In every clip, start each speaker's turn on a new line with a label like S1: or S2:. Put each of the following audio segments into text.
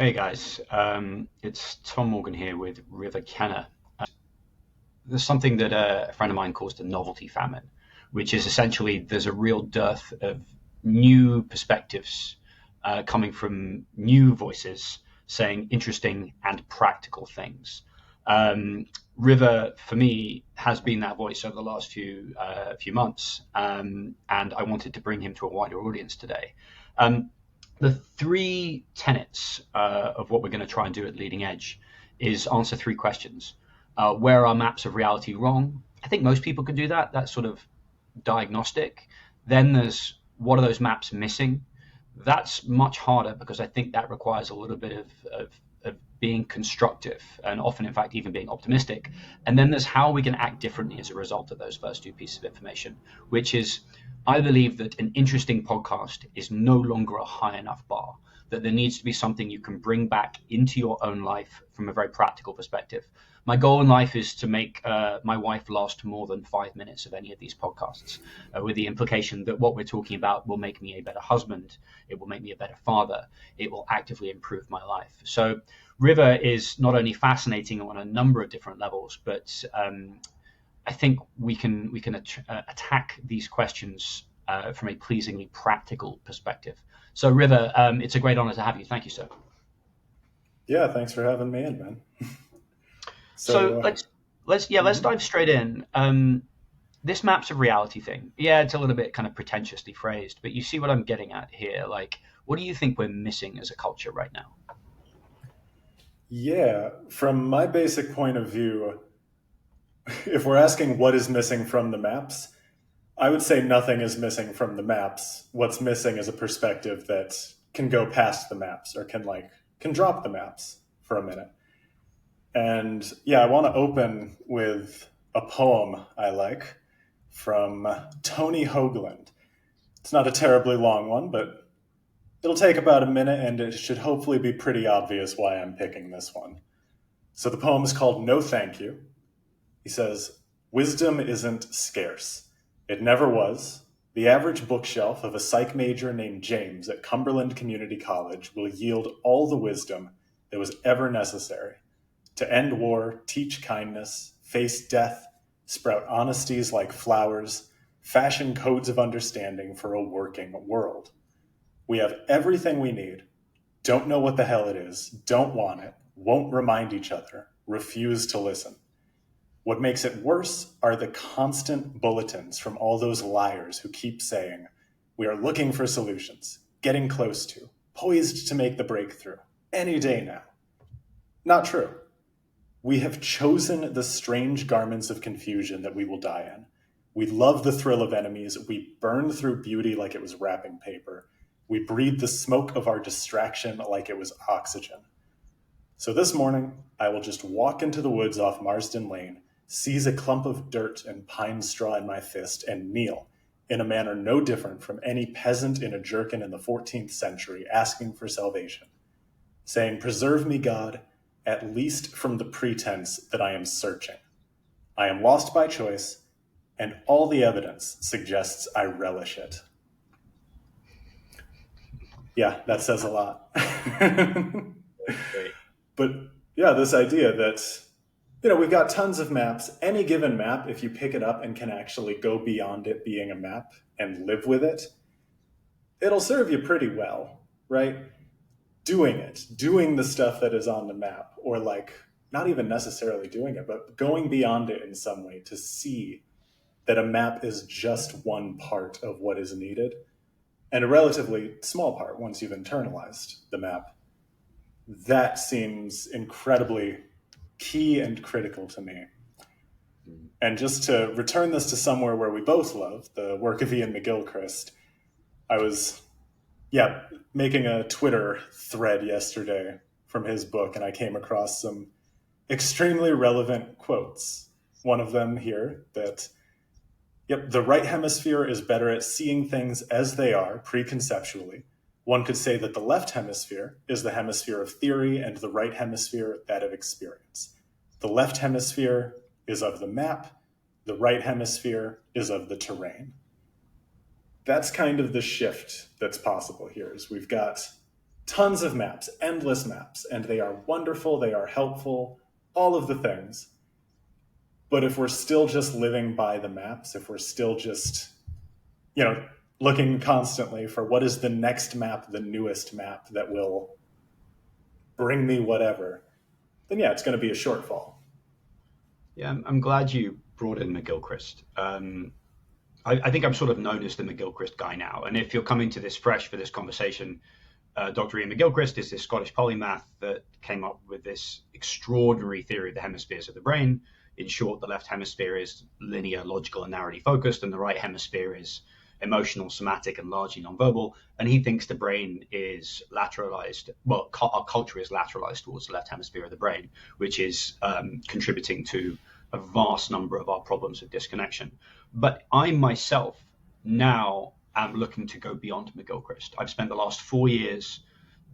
S1: Hey guys, it's Tom Morgan here with River Kenna. There's something that a friend of mine calls the novelty famine, which is essentially there's a real dearth of new perspectives coming from new voices saying interesting and practical things. Um, River, for me, has been that voice over the last few months, and I wanted to bring him to a wider audience today. Um, the three tenets of what we're going to try and do at Leading Edge is answer three questions. Where are maps of reality wrong? I think most people can do that. That's sort of diagnostic. Then there's what are those maps missing? That's much harder because I think that requires a little bit of being constructive and often, in fact, even being optimistic. And then there's how we can act differently as a result of those first two pieces of information, which is I believe that an interesting podcast is no longer a high enough bar, that there needs to be something you can bring back into your own life from a very practical perspective. My goal in life is to make my wife last more than 5 minutes of any of these podcasts, with the implication that what we're talking about will make me a better husband, it will make me a better father, it will actively improve my life. So River is not only fascinating on a number of different levels, but I think we can attack these questions from a pleasingly practical perspective. So River, it's a great honor to have you. Thank you, sir.
S2: Yeah, thanks for having me in, man.
S1: So
S2: So,
S1: let's
S2: mhm.
S1: dive straight in. This maps of reality thing. Yeah, it's a little bit kind of pretentiously phrased, but you see what I'm getting at here. Like, what do you think we're missing as a culture right now?
S2: Yeah, from my basic point of view, if we're asking what is missing from the maps, I would say nothing is missing from the maps. What's missing is a perspective that can go past the maps or can drop the maps for a minute. And yeah, I want to open with a poem I like from Tony Hoagland. It's not a terribly long one, but it'll take about a minute and it should hopefully be pretty obvious why I'm picking this one. So the poem is called No Thank You. He says, wisdom isn't scarce. It never was. The average bookshelf of a psych major named James at Cumberland Community College will yield all the wisdom that was ever necessary to end war, teach kindness, face death, sprout honesties like flowers, fashion codes of understanding for a working world. We have everything we need, don't know what the hell it is, don't want it, won't remind each other, refuse to listen. What makes it worse are the constant bulletins from all those liars who keep saying, we are looking for solutions, getting close to, poised to make the breakthrough, any day now. Not true. We have chosen the strange garments of confusion that we will die in. We love the thrill of enemies. We burn through beauty like it was wrapping paper. We breathe the smoke of our distraction like it was oxygen. So this morning, I will just walk into the woods off Marsden Lane, seize a clump of dirt and pine straw in my fist, and kneel in a manner no different from any peasant in a jerkin in the 14th century asking for salvation, saying, preserve me, God, at least from the pretense that I am searching. I am lost by choice, and all the evidence suggests I relish it. Yeah, that says a lot.
S1: Great.
S2: But yeah, this idea that, we've got tons of maps. Any given map, if you pick it up and can actually go beyond it being a map and live with it, it'll serve you pretty well, right? Doing the stuff that is on the map, or not even necessarily doing it, but going beyond it in some way to see that a map is just one part of what is needed, and a relatively small part once you've internalized the map. That seems incredibly key and critical to me. And just to return this to somewhere where we both love, the work of Ian McGilchrist, I was, making a Twitter thread yesterday from his book, and I came across some extremely relevant quotes. One of them here that, the right hemisphere is better at seeing things as they are preconceptually. One could say that the left hemisphere is the hemisphere of theory and the right hemisphere that of experience. The left hemisphere is of the map, the right hemisphere is of the terrain. That's kind of the shift that's possible here is we've got tons of maps, endless maps, and they are wonderful, they are helpful, all of the things. But if we're still just living by the maps, if we're still just, looking constantly for what is the next map, the newest map that will bring me whatever, then yeah, it's going to be a shortfall.
S1: Yeah, I'm glad you brought in McGilchrist. I think I'm sort of known as the McGilchrist guy now. And if you're coming to this fresh for this conversation, Dr. Ian McGilchrist is this Scottish polymath that came up with this extraordinary theory of the hemispheres of the brain. In short, the left hemisphere is linear, logical, and narrowly focused, and the right hemisphere is emotional, somatic, and largely nonverbal. And he thinks the brain is lateralized. Well, our culture is lateralized towards the left hemisphere of the brain, which is contributing to a vast number of our problems of disconnection. But I myself now am looking to go beyond McGilchrist. I've spent the last 4 years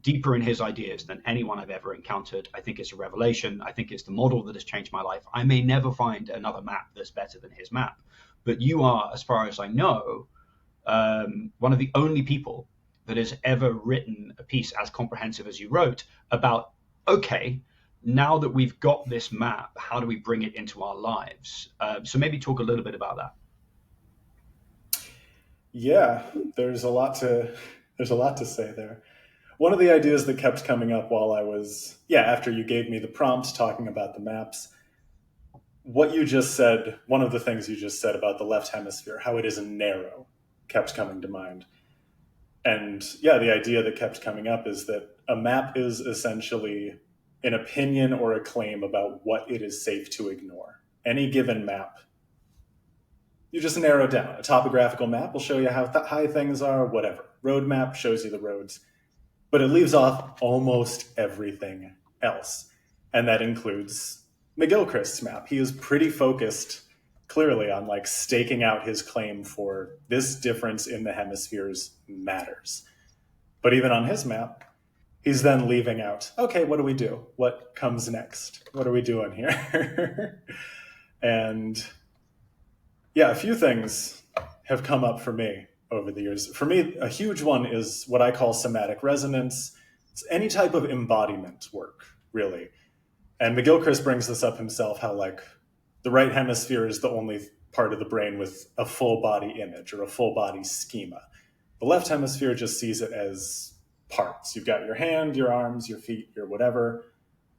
S1: deeper in his ideas than anyone I've ever encountered. I think it's a revelation. I think it's the model that has changed my life. I may never find another map that's better than his map, but you are, as far as I know, one of the only people that has ever written a piece as comprehensive as you wrote about, okay, now that we've got this map, how do we bring it into our lives? So maybe talk a little bit about that.
S2: Yeah, there's a lot to say there. One of the ideas that kept coming up while I was, after you gave me the prompt talking about the maps, what you just said, one of the things you just said about the left hemisphere, how it is narrow, kept coming to mind. And the idea that kept coming up is that a map is essentially an opinion or a claim about what it is safe to ignore. Any given map, you just narrow down. A topographical map will show you how high things are, whatever. Road map shows you the roads. But it leaves off almost everything else. And that includes McGilchrist's map. He is pretty focused clearly on staking out his claim for this difference in the hemispheres matters. But even on his map, he's then leaving out, okay, what do we do? What comes next? What are we doing here? And a few things have come up for me over the years. For me, a huge one is what I call somatic resonance. It's any type of embodiment work, really. And McGilchrist brings this up himself, how the right hemisphere is the only part of the brain with a full body image or a full body schema. The left hemisphere just sees it as parts. You've got your hand, your arms, your feet, your whatever,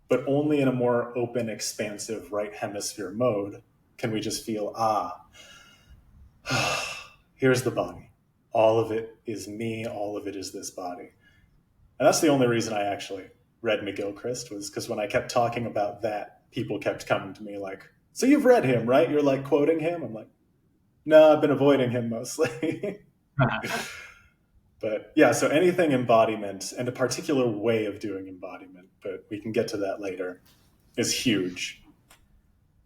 S2: but only in a more open, expansive right hemisphere mode can we just feel, here's the body. All of it is me. All of it is this body. And that's the only reason I actually read McGilchrist, was because when I kept talking about that, people kept coming to me like, so you've read him, right? You're quoting him? I'm like, no, I've been avoiding him mostly. But so anything embodiment, and a particular way of doing embodiment, but we can get to that later, is huge.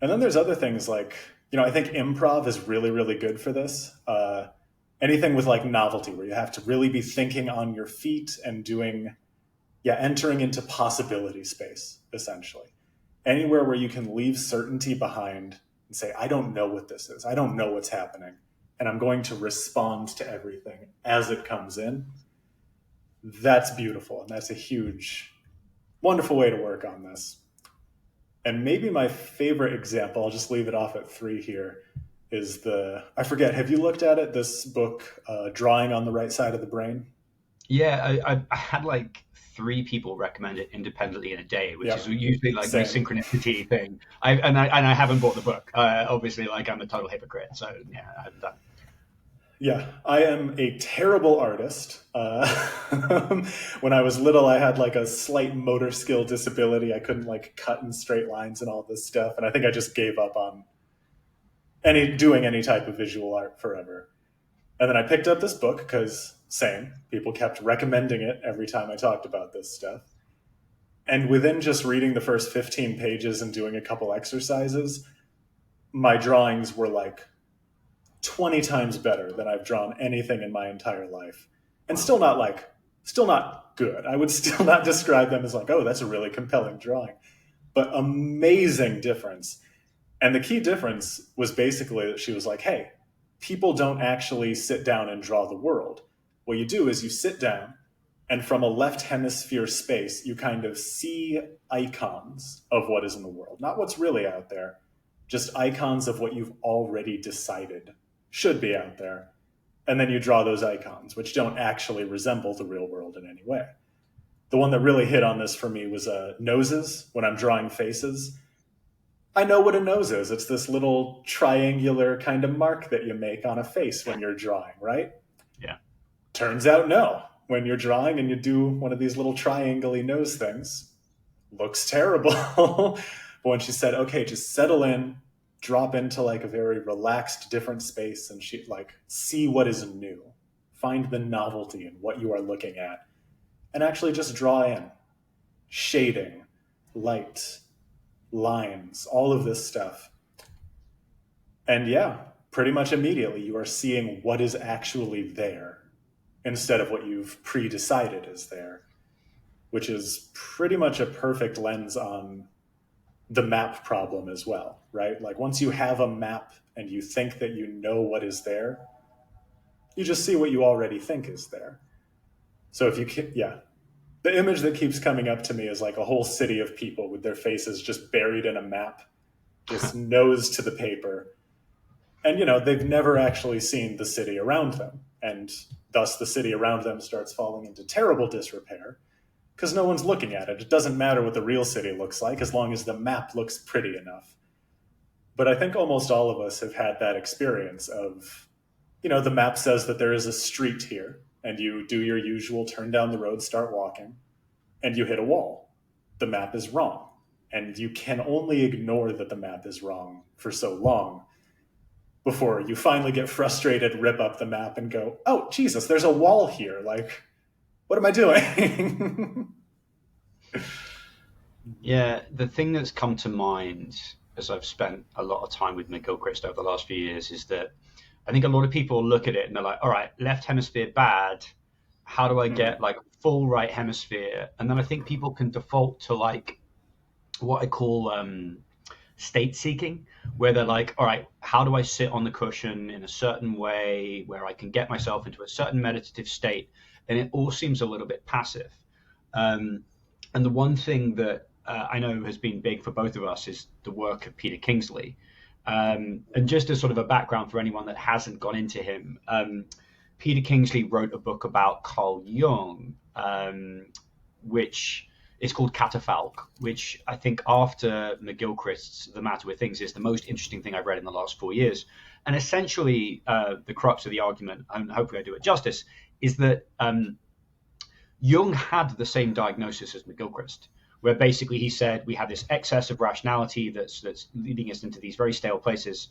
S2: And then there's other things I think improv is really, really good for this. Anything with novelty, where you have to really be thinking on your feet and doing, entering into possibility space, essentially. Anywhere where you can leave certainty behind and say, I don't know what this is. I don't know what's happening. And I'm going to respond to everything as it comes in. That's beautiful. And that's a huge, wonderful way to work on this. And maybe my favorite example, I'll just leave it off at 3 here, is I forget, have you looked at it, this book, Drawing on the Right Side of the Brain?
S1: Yeah, I had 3 people recommend it independently in a day, which is usually my synchronicity thing. I haven't bought the book. Obviously, I'm a total hypocrite. So I haven't done.
S2: Yeah, I am a terrible artist. When I was little, I had a slight motor skill disability. I couldn't cut in straight lines and all this stuff. And I think I just gave up on doing any type of visual art forever. And then I picked up this book because people kept recommending it every time I talked about this stuff. And within just reading the first 15 pages and doing a couple exercises, my drawings were 20 times better than I've drawn anything in my entire life. And still not good. I would still not describe them as oh, that's a really compelling drawing. But amazing difference. And the key difference was basically that she was hey, people don't actually sit down and draw the world. What you do is you sit down, And from a left hemisphere space, you kind of see icons of what is in the world, not what's really out there, just icons of what you've already decided should be out there. And then you draw those icons, which don't actually resemble the real world in any way. The one that really hit on this for me was noses. When I'm drawing faces, I know what a nose is. It's this little triangular kind of mark that you make on a face when you're drawing, right?
S1: Yeah.
S2: Turns out, no. When you're drawing and you do one of these little triangle-y nose things, looks terrible. But when she said, okay, just settle in, drop into like a very relaxed, different space, and she like see what is new, find the novelty in what you are looking at, and actually just draw in shading, light, lines, all of this stuff. And yeah, pretty much immediately you are seeing what is actually there instead of what you've pre-decided is there, which is pretty much a perfect lens on the map problem as well, right? Like once you have a map and you think that you know what is there, you just see what you already think is there. So if you can, yeah, the image that keeps coming up to me is like a whole city of people with their faces just buried in a map, just nose to the paper. And, you know, they've never actually seen the city around them. And thus the city around them starts falling into terrible disrepair because no one's looking at it. It doesn't matter what the real city looks like as long as the map looks pretty enough. But I think almost all of us have had that experience of, you know, the map says that there is a street here, and you do your usual turn down the road, start walking, and you hit a wall. The map is wrong. And you can only ignore that the map is wrong for so long before you finally get frustrated, rip up the map, and go, oh, Jesus, there's a wall here. Like, what am I doing?
S1: Yeah, the thing that's come to mind as I've spent a lot of time with McGilchrist over the last few years is that I think a lot of people look at it and they're like, all right, left hemisphere bad. How do I get like full right hemisphere? And then I think people can default to like what I call state seeking, where they're like, all right, how do I sit on the cushion in a certain way where I can get myself into a certain meditative state? And it all seems a little bit passive. And the one thing that I know has been big for both of us is the work of Peter Kingsley. And just as sort of a background for anyone that hasn't gone into him, Peter Kingsley wrote a book about Carl Jung, which is called Catafalque, which I think after McGilchrist's The Matter with Things is the most interesting thing I've read in the last 4 years. And essentially, the crux of the argument, and hopefully I do it justice, is that Jung had the same diagnosis as McGilchrist, where basically he said we have this excess of rationality that's leading us into these very stale places.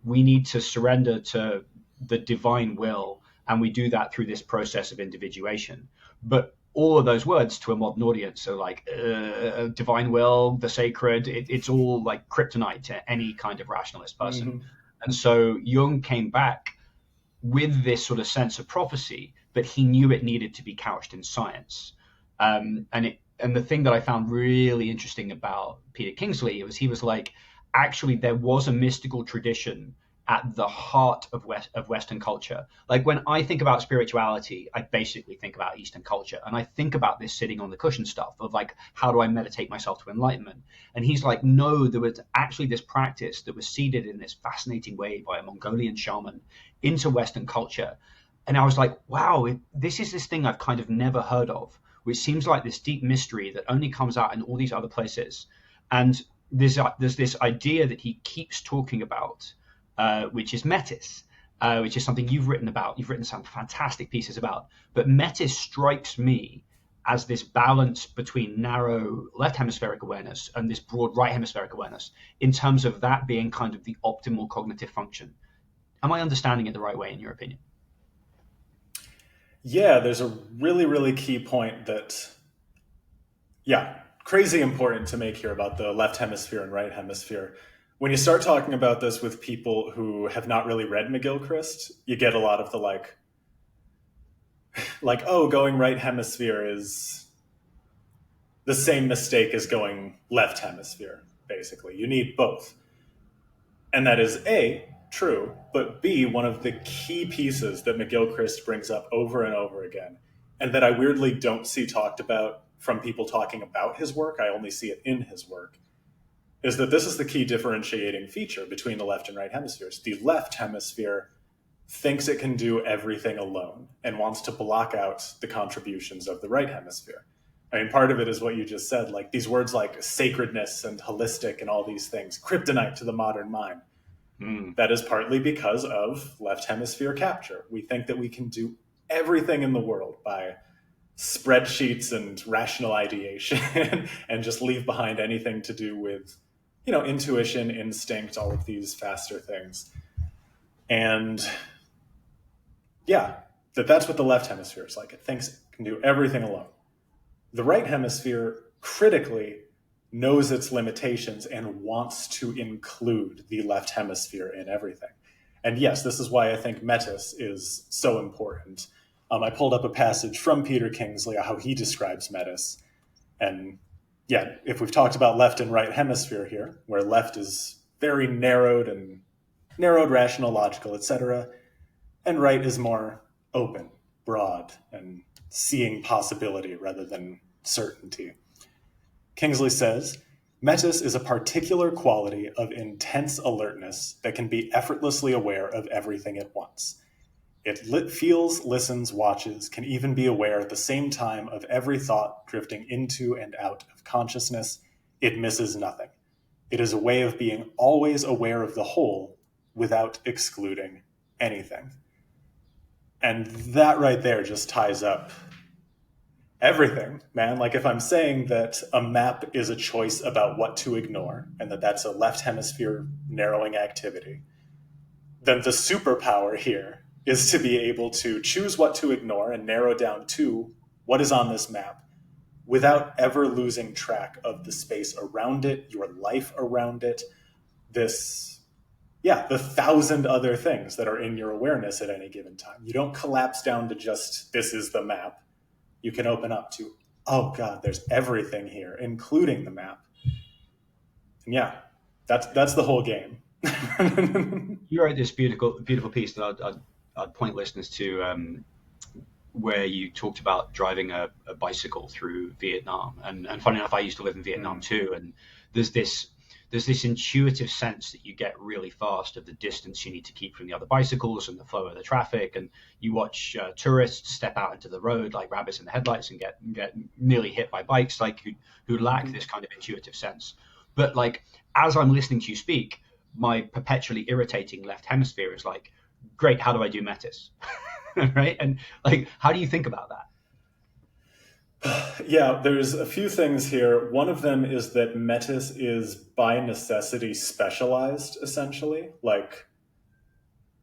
S1: We need to surrender to the divine will, and we do that through this process of individuation. But all of those words to a modern audience are like divine will, the sacred. It's all like kryptonite to any kind of rationalist person. Mm-hmm. And so Jung came back with this sort of sense of prophecy, but he knew it needed to be couched in science. And the thing that I found really interesting about Peter Kingsley was he was like, actually, there was a mystical tradition at the heart of Western culture. Like when I think about spirituality, I basically think about Eastern culture. And I think about this sitting on the cushion stuff of like, how do I meditate myself to enlightenment? And he's like, no, there was actually this practice that was seeded in this fascinating way by a Mongolian shaman into Western culture. And I was like, wow, this is this thing I've kind of never heard of, which seems like this deep mystery that only comes out in all these other places. And there's this idea that he keeps talking about, which is metis, which is something you've written about. You've written some fantastic pieces about. But metis strikes me as this balance between narrow left hemispheric awareness and this broad right hemispheric awareness, in terms of that being kind of the optimal cognitive function. Am I understanding it the right way, in your opinion?
S2: Yeah, there's a really, really key point that, crazy important to make here about the left hemisphere and right hemisphere. When you start talking about this with people who have not really read McGilchrist, you get a lot of the like, oh, going right hemisphere is the same mistake as going left hemisphere, basically. You need both. And that is A, true, but B, one of the key pieces that McGilchrist brings up over and over again. and that I weirdly don't see talked about from people talking about his work, I only see it in his work, is that this is the key differentiating feature between the left and right hemispheres. The left hemisphere thinks it can do everything alone and wants to block out the contributions of the right hemisphere. I mean, part of it is what you just said, like these words like sacredness and holistic and all these things, kryptonite to the modern mind. That is partly because of left hemisphere capture. We think that we can do everything in the world by spreadsheets and rational ideation and just leave behind anything to do with, intuition, instinct, all of these faster things. And yeah, that's what the left hemisphere is like. It thinks it can do everything alone. The right hemisphere critically knows its limitations and wants to include the left hemisphere in everything. And yes, this is why I think metis is so important. I pulled up a passage from Peter Kingsley, how he describes metis. And yeah, if we've talked about left and right hemisphere here, where left is very narrowed, rational, logical, etc., and right is more open, broad, and seeing possibility rather than certainty. Kingsley says, metis is a particular quality of intense alertness that can be effortlessly aware of everything at once. It feels, listens, watches, can even be aware at the same time of every thought drifting into and out of consciousness. It misses nothing. It is a way of being always aware of the whole without excluding anything. And that right there just ties up everything, man. Like if I'm saying that a map is a choice about what to ignore and that's a left hemisphere narrowing activity, then the superpower here is to be able to choose what to ignore and narrow down to what is on this map without ever losing track of the space around it, your life around it, the 1,000 other things that are in your awareness at any given time. You don't collapse down to just, this is the map. You can open up to, oh God, there's everything here, including the map. And yeah, that's the whole game.
S1: You wrote this beautiful piece that I'd point listeners to, where you talked about driving a bicycle through Vietnam. And funny enough, I used to live in Vietnam too. And there's this intuitive sense that you get really fast of the distance you need to keep from the other bicycles and the flow of the traffic. And you watch tourists step out into the road like rabbits in the headlights and get nearly hit by bikes, like who lack this kind of intuitive sense. But like, as I'm listening to you speak, my perpetually irritating left hemisphere is like, great, how do I do metis? Right? And like, how do you think about that?
S2: Yeah, there's a few things here. One of them is that metis is by necessity specialized, essentially. Like,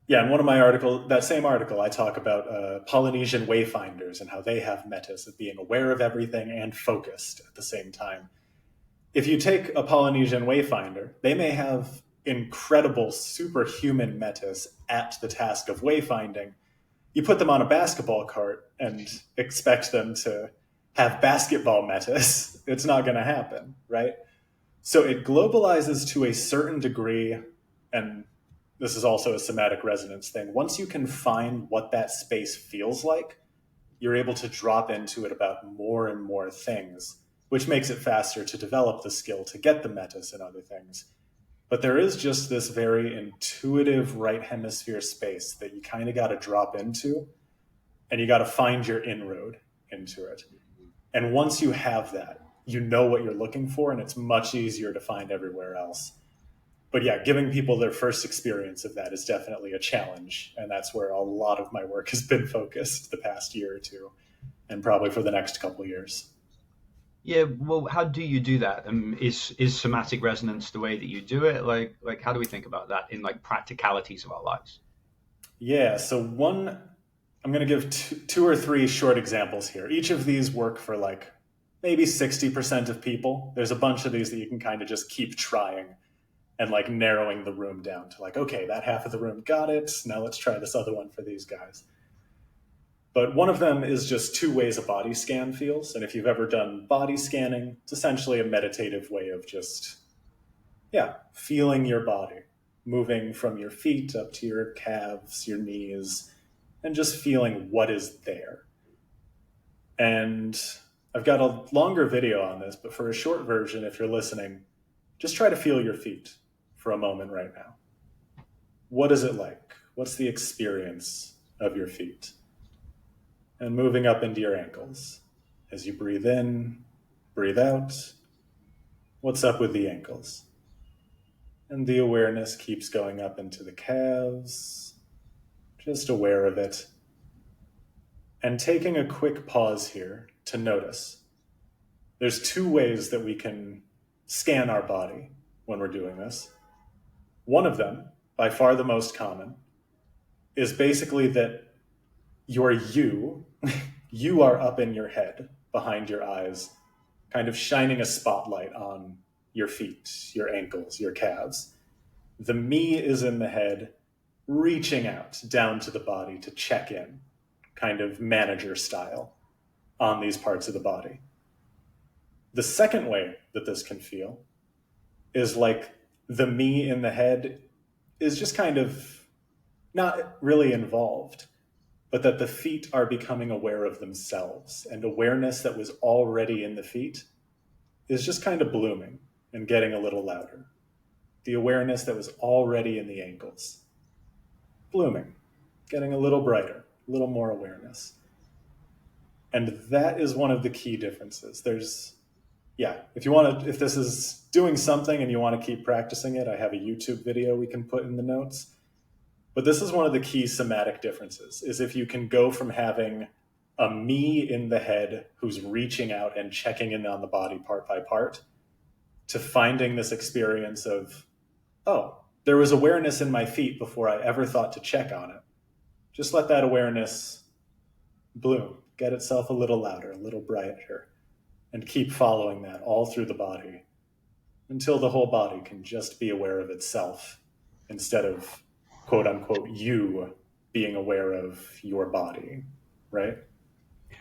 S2: yeah, in one of my articles, that same article, I talk about Polynesian wayfinders and how they have metis of being aware of everything and focused at the same time. If you take a Polynesian wayfinder, they may have incredible superhuman metis at the task of wayfinding. You put them on a basketball court and expect them to have basketball metis. It's not going to happen, right? So it globalizes to a certain degree, and this is also a somatic resonance thing. Once you can find what that space feels like, you're able to drop into it about more and more things, which makes it faster to develop the skill to get the metis and other things. But there is just this very intuitive right hemisphere space that you kind of got to drop into, and you got to find your inroad into it. And once you have that, you know what you're looking for, and it's much easier to find everywhere else. But yeah, giving people their first experience of that is definitely a challenge. And that's where a lot of my work has been focused the past year or two, and probably for the next couple of years.
S1: Yeah, well, how do you do that? Is somatic resonance the way that you do it? Like, how do we think about that in like practicalities of our lives?
S2: Yeah, so I'm going to give two or three short examples here. Each of these work for like maybe 60% of people. There's a bunch of these that you can kind of just keep trying and like narrowing the room down to like, okay, that half of the room got it. Now let's try this other one for these guys. But one of them is just 2 ways a body scan feels. And if you've ever done body scanning, it's essentially a meditative way of just, feeling your body, moving from your feet up to your calves, your knees, and just feeling what is there. And I've got a longer video on this, but for a short version, if you're listening, just try to feel your feet for a moment right now. What is it like? What's the experience of your feet? And moving up into your ankles. As you breathe in, breathe out, what's up with the ankles? And the awareness keeps going up into the calves, just aware of it. And taking a quick pause here to notice. There's two ways that we can scan our body when we're doing this. One of them, by far the most common, is basically that you are up in your head, behind your eyes, kind of shining a spotlight on your feet, your ankles, your calves. The me is in the head, reaching out down to the body to check in, kind of manager style, on these parts of the body. The second way that this can feel is like the me in the head is just kind of not really involved, but that the feet are becoming aware of themselves, and awareness that was already in the feet is just kind of blooming and getting a little louder. The awareness that was already in the ankles, blooming, getting a little brighter, a little more awareness. And that is one of the key differences. If this is doing something and you want to keep practicing it, I have a YouTube video we can put in the notes. But this is one of the key somatic differences, is if you can go from having a me in the head who's reaching out and checking in on the body part by part, to finding this experience of, oh, there was awareness in my feet before I ever thought to check on it. Just let that awareness bloom, get itself a little louder, a little brighter, and keep following that all through the body until the whole body can just be aware of itself instead of, quote unquote, you being aware of your body, right?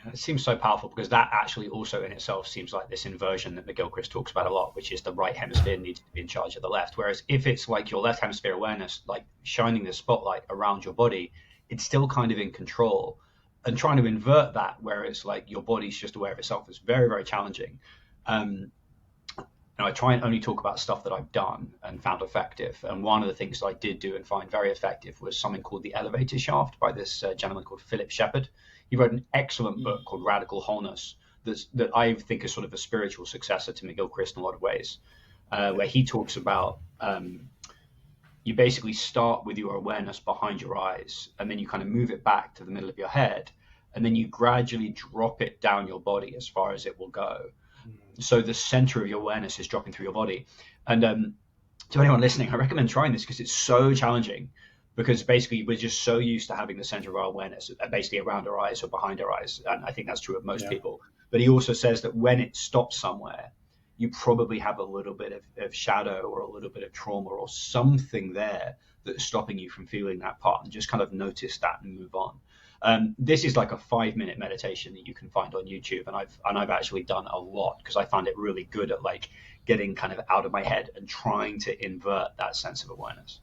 S1: It seems so powerful, because that actually also in itself seems like this inversion that McGilchrist talks about a lot, which is the right hemisphere needs to be in charge of the left. Whereas if it's like your left hemisphere awareness, like shining the spotlight around your body, it's still kind of in control. And trying to invert that, where it's like your body's just aware of itself, is very, very challenging. I try and only talk about stuff that I've done and found effective. And one of the things that I did do and find very effective was something called The Elevator Shaft by this gentleman called Philip Shepherd. He wrote an excellent book called Radical Wholeness that I think is sort of a spiritual successor to McGilchrist in a lot of ways, where he talks about you basically start with your awareness behind your eyes, and then you kind of move it back to the middle of your head, and then you gradually drop it down your body as far as it will go. So the center of your awareness is dropping through your body. And to anyone listening, I recommend trying this, because it's so challenging, because basically we're just so used to having the center of our awareness basically around our eyes or behind our eyes. And I think that's true of most people. But he also says that when it stops somewhere, you probably have a little bit of shadow or a little bit of trauma or something there that's stopping you from feeling that part, and just kind of notice that and move on. This is like a 5-minute meditation that you can find on YouTube, and I've actually done a lot, because I found it really good at like getting kind of out of my head and trying to invert that sense of awareness.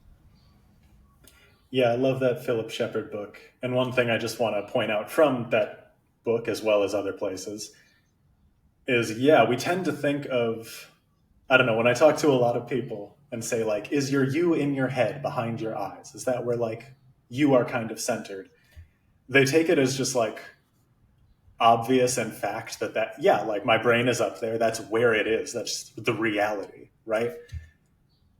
S2: Yeah, I love that Philip Shepherd book. And one thing I just want to point out from that book, as well as other places, is, we tend to think of, I don't know, when I talk to a lot of people and say like, is your you in your head behind your eyes? Is that where like you are kind of centered? They take it as just like obvious and fact that like my brain is up there. That's where it is. That's the reality, right?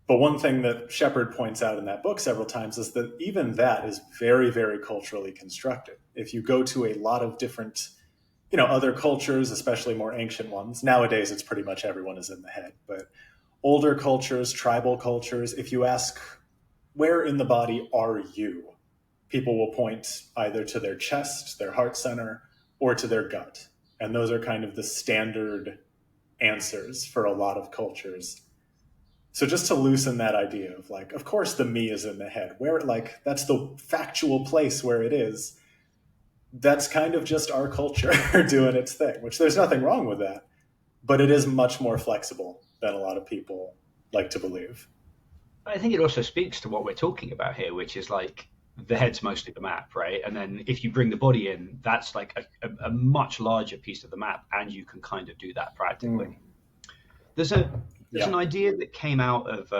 S2: But one thing that Shepherd points out in that book several times is that even that is very, very culturally constructed. If you go to a lot of different, other cultures, especially more ancient ones, nowadays it's pretty much everyone is in the head, but older cultures, tribal cultures, if you ask, where in the body are you? People will point either to their chest, their heart center, or to their gut. And those are kind of the standard answers for a lot of cultures. So just to loosen that idea of like, of course the me is in the head, where like, that's the factual place where it is. That's kind of just our culture doing its thing, which there's nothing wrong with that, but it is much more flexible than a lot of people like to believe.
S1: I think it also speaks to what we're talking about here, which is like, the head's mostly the map, right? And then if you bring the body in, that's like a much larger piece of the map, and you can kind of do that
S2: Mm.
S1: practically. There's an
S2: Yeah.
S1: idea that came out of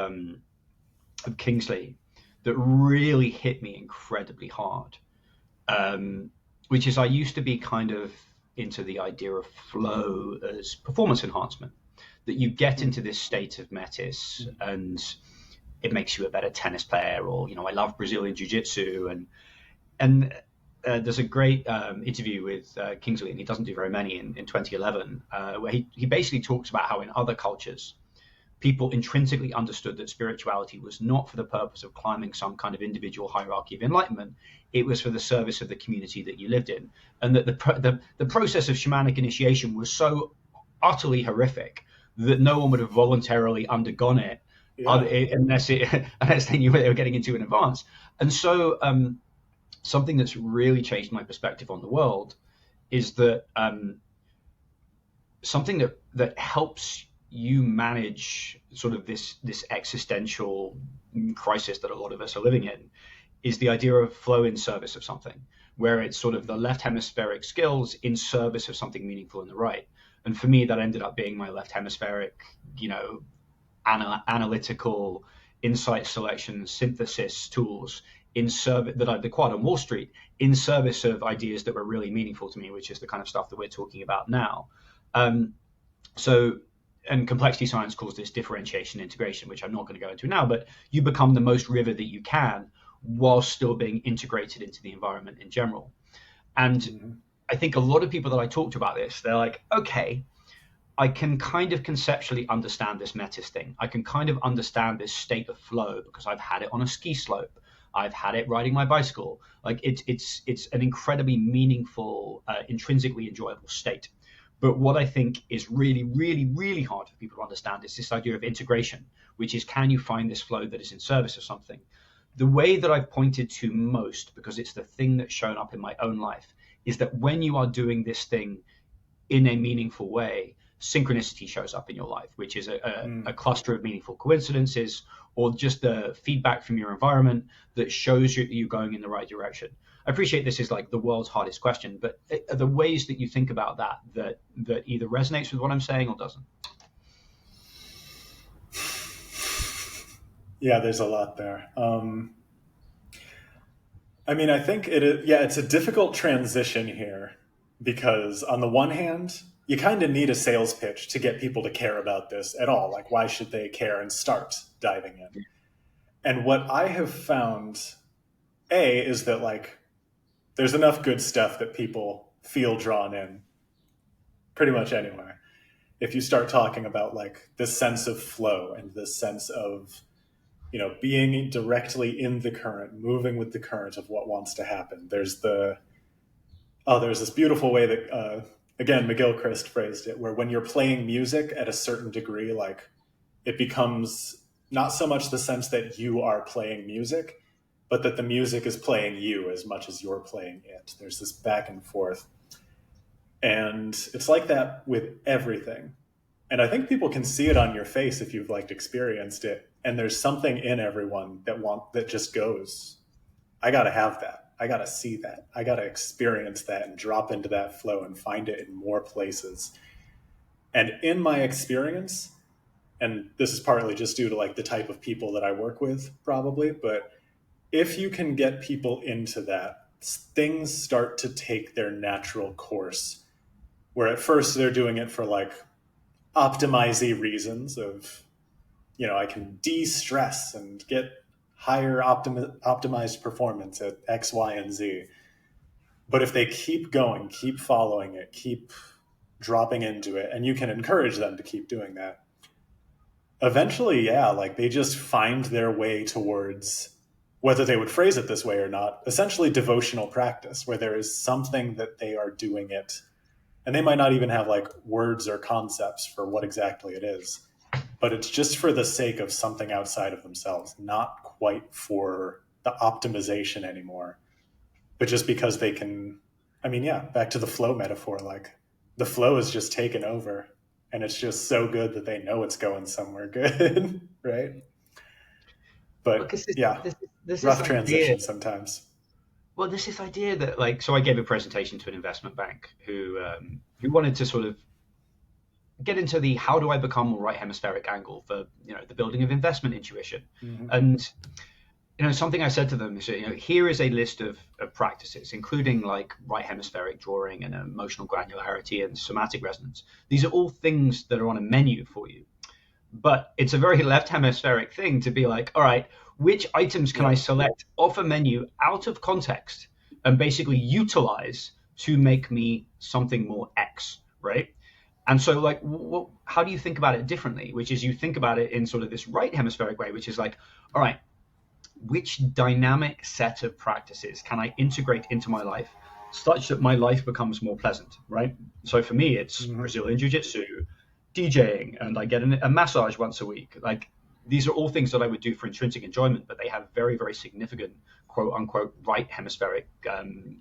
S1: Kingsley that really hit me incredibly hard, which is I used to be kind of into the idea of flow as performance enhancement, that you get
S2: Mm.
S1: into this state of metis and it makes you a better tennis player, or I love Brazilian jiu-jitsu, and there's a great interview with Kingsley, and he doesn't do very many in 2011, where he basically talks about how in other cultures people intrinsically understood that spirituality was not for the purpose of climbing some kind of individual hierarchy of enlightenment. It was for the service of the community that you lived in, and that the process of shamanic initiation was so utterly horrific that no one would have voluntarily undergone it
S2: Yeah.
S1: unless they knew what they were getting into in advance. And so something that's really changed my perspective on the world is that something that helps you manage sort of this existential crisis that a lot of us are living in is the idea of flow in service of something, where it's sort of the left hemispheric skills in service of something meaningful in the right. And for me, that ended up being my left hemispheric, analytical insight selection synthesis tools in service that I've acquired on Wall Street in service of ideas that were really meaningful to me, which is the kind of stuff that we're talking about now. Um, so, and complexity science calls this differentiation integration, which I'm not going to go into now, but you become the most river that you can while still being integrated into the environment in general. And
S2: Mm-hmm.
S1: I think a lot of people that I talk to about this, they're like, okay, I can kind of conceptually understand this metis thing. I can kind of understand this state of flow because I've had it on a ski slope. I've had it riding my bicycle. Like it's an incredibly meaningful, intrinsically enjoyable state. But what I think is really, really, really hard for people to understand is this idea of integration, which is, can you find this flow that is in service of something? The way that I've pointed to most, because it's the thing that's shown up in my own life, is that when you are doing this thing in a meaningful way, synchronicity shows up in your life, which is a cluster of meaningful coincidences or just the feedback from your environment that shows you going in the right direction. I appreciate this is like the world's hardest question, but are the ways that you think about that either resonates with what I'm saying or doesn't?
S2: Yeah, there's a lot there. I mean, I think it is, yeah, it's a difficult transition here because on the one hand, you kind of need a sales pitch to get people to care about this at all. Like, why should they care and start diving in? And what I have found, is that like there's enough good stuff that people feel drawn in pretty much anywhere. If you start talking about like this sense of flow and this sense of being directly in the current, moving with the current of what wants to happen. There's this beautiful way that, again, McGilchrist phrased it, where when you're playing music at a certain degree, like it becomes not so much the sense that you are playing music, but that the music is playing you as much as you're playing it. There's this back and forth. And it's like that with everything. And I think people can see it on your face if you've like experienced it. And there's something in everyone that just goes, I gotta have that. I gotta see that. I gotta experience that and drop into that flow and find it in more places. And in my experience, and this is partly just due to like the type of people that I work with, probably, but if you can get people into that, things start to take their natural course. Where at first they're doing it for like optimizy reasons of, I can de-stress and get higher optimized performance at X, Y, and Z. But if they keep going, keep following it, keep dropping into it, and you can encourage them to keep doing that, eventually, yeah, like they just find their way towards, whether they would phrase it this way or not, essentially devotional practice, where there is something that they are doing it. And they might not even have like words or concepts for what exactly it is, but it's just for the sake of something outside of themselves, not quite for the optimization anymore, but just because they can. I mean, yeah, back to the flow metaphor, like the flow is just taken over and it's just so good that they know it's going somewhere good. Right.
S1: Well,
S2: But
S1: because
S2: yeah.
S1: there's this
S2: Rough
S1: idea.
S2: transition sometimes.
S1: Well, there's this idea that like, so I gave a presentation to an investment bank who wanted to sort of get into the how do I become more right hemispheric angle for the building of investment intuition,
S2: Hmm.
S1: and something I said to them is here is a list of practices, including like right hemispheric drawing and emotional granularity and somatic resonance. These are all things that are on a menu for you, but it's a very left hemispheric thing to be like, all right, which items can I
S2: Yep.
S1: select off a menu out of context and basically utilize to make me something more X, right? And so, like, how do you think about it differently? Which is, you think about it in sort of this right hemispheric way, which is like, all right, which dynamic set of practices can I integrate into my life such that my life becomes more pleasant, right? So for me, it's
S2: Hmm.
S1: Brazilian Jiu Jitsu, DJing, and I get a massage once a week. Like, these are all things that I would do for intrinsic enjoyment, but they have very, very significant quote unquote right hemispheric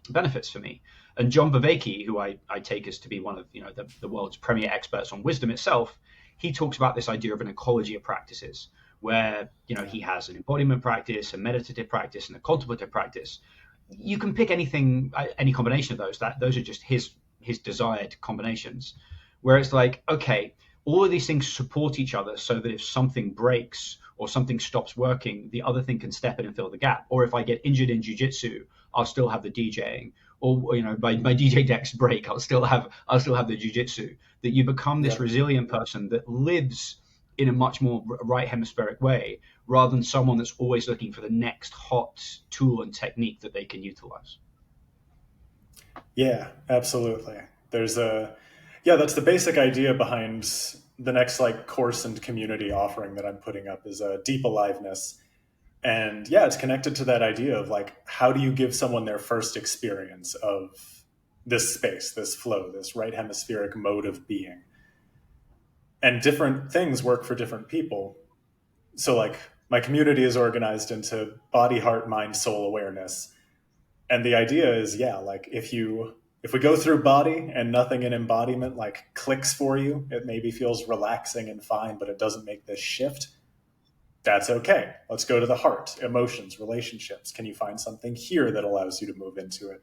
S1: benefits for me. And John Bavecki, who I take as to be one of the world's premier experts on wisdom itself, he talks about this idea of an ecology of practices where
S2: Yeah.
S1: he has an embodiment practice, a meditative practice, and a contemplative practice. You can pick anything, any combination of those. That those are just his desired combinations. Where it's like, okay, all of these things support each other, so that if something breaks or something stops working, the other thing can step in and fill the gap. Or if I get injured in jujitsu, I'll still have the DJing. Or my DJ decks break, I'll still have the jujitsu. That you become this
S2: Yep.
S1: resilient person that lives in a much more right hemispheric way, rather than someone that's always looking for the next hot tool and technique that they can utilize.
S2: Yeah, absolutely. Yeah, that's the basic idea behind the next like course and community offering that I'm putting up is a deep aliveness. And yeah, it's connected to that idea of like, how do you give someone their first experience of this space, this flow, this right hemispheric mode of being? And different things work for different people. So like my community is organized into body, heart, mind, soul awareness. And the idea is, yeah, like if we go through body and nothing in embodiment like clicks for you, it maybe feels relaxing and fine, but it doesn't make this shift. That's okay. Let's go to the heart, emotions, relationships. Can you find something here that allows you to move into it?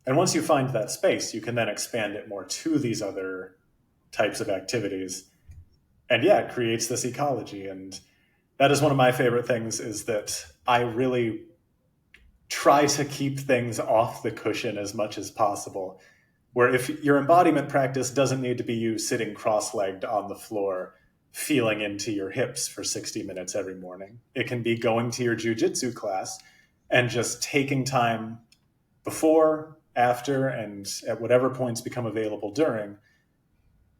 S2: And once you find that space, you can then expand it more to these other types of activities. And yeah, it creates this ecology. And that is one of my favorite things is that I really try to keep things off the cushion as much as possible. Where if your embodiment practice doesn't need to be you sitting cross legged on the floor, feeling into your hips for 60 minutes every morning, it can be going to your jujitsu class and just taking time before, after, and at whatever points become available during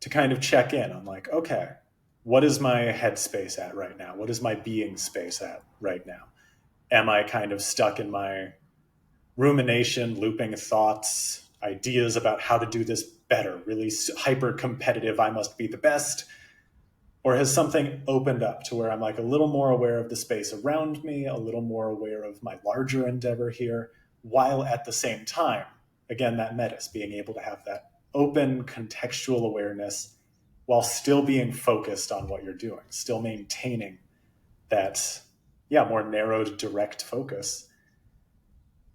S2: to kind of check in on like, okay, what is my headspace at right now? What is my being space at right now? Am I kind of stuck in my rumination, looping thoughts, ideas about how to do this better, really hyper competitive, I must be the best? Or has something opened up to where I'm like a little more aware of the space around me, a little more aware of my larger endeavor here, while at the same time, again, that metis, being able to have that open contextual awareness while still being focused on what you're doing, still maintaining that, yeah, more narrowed, direct focus.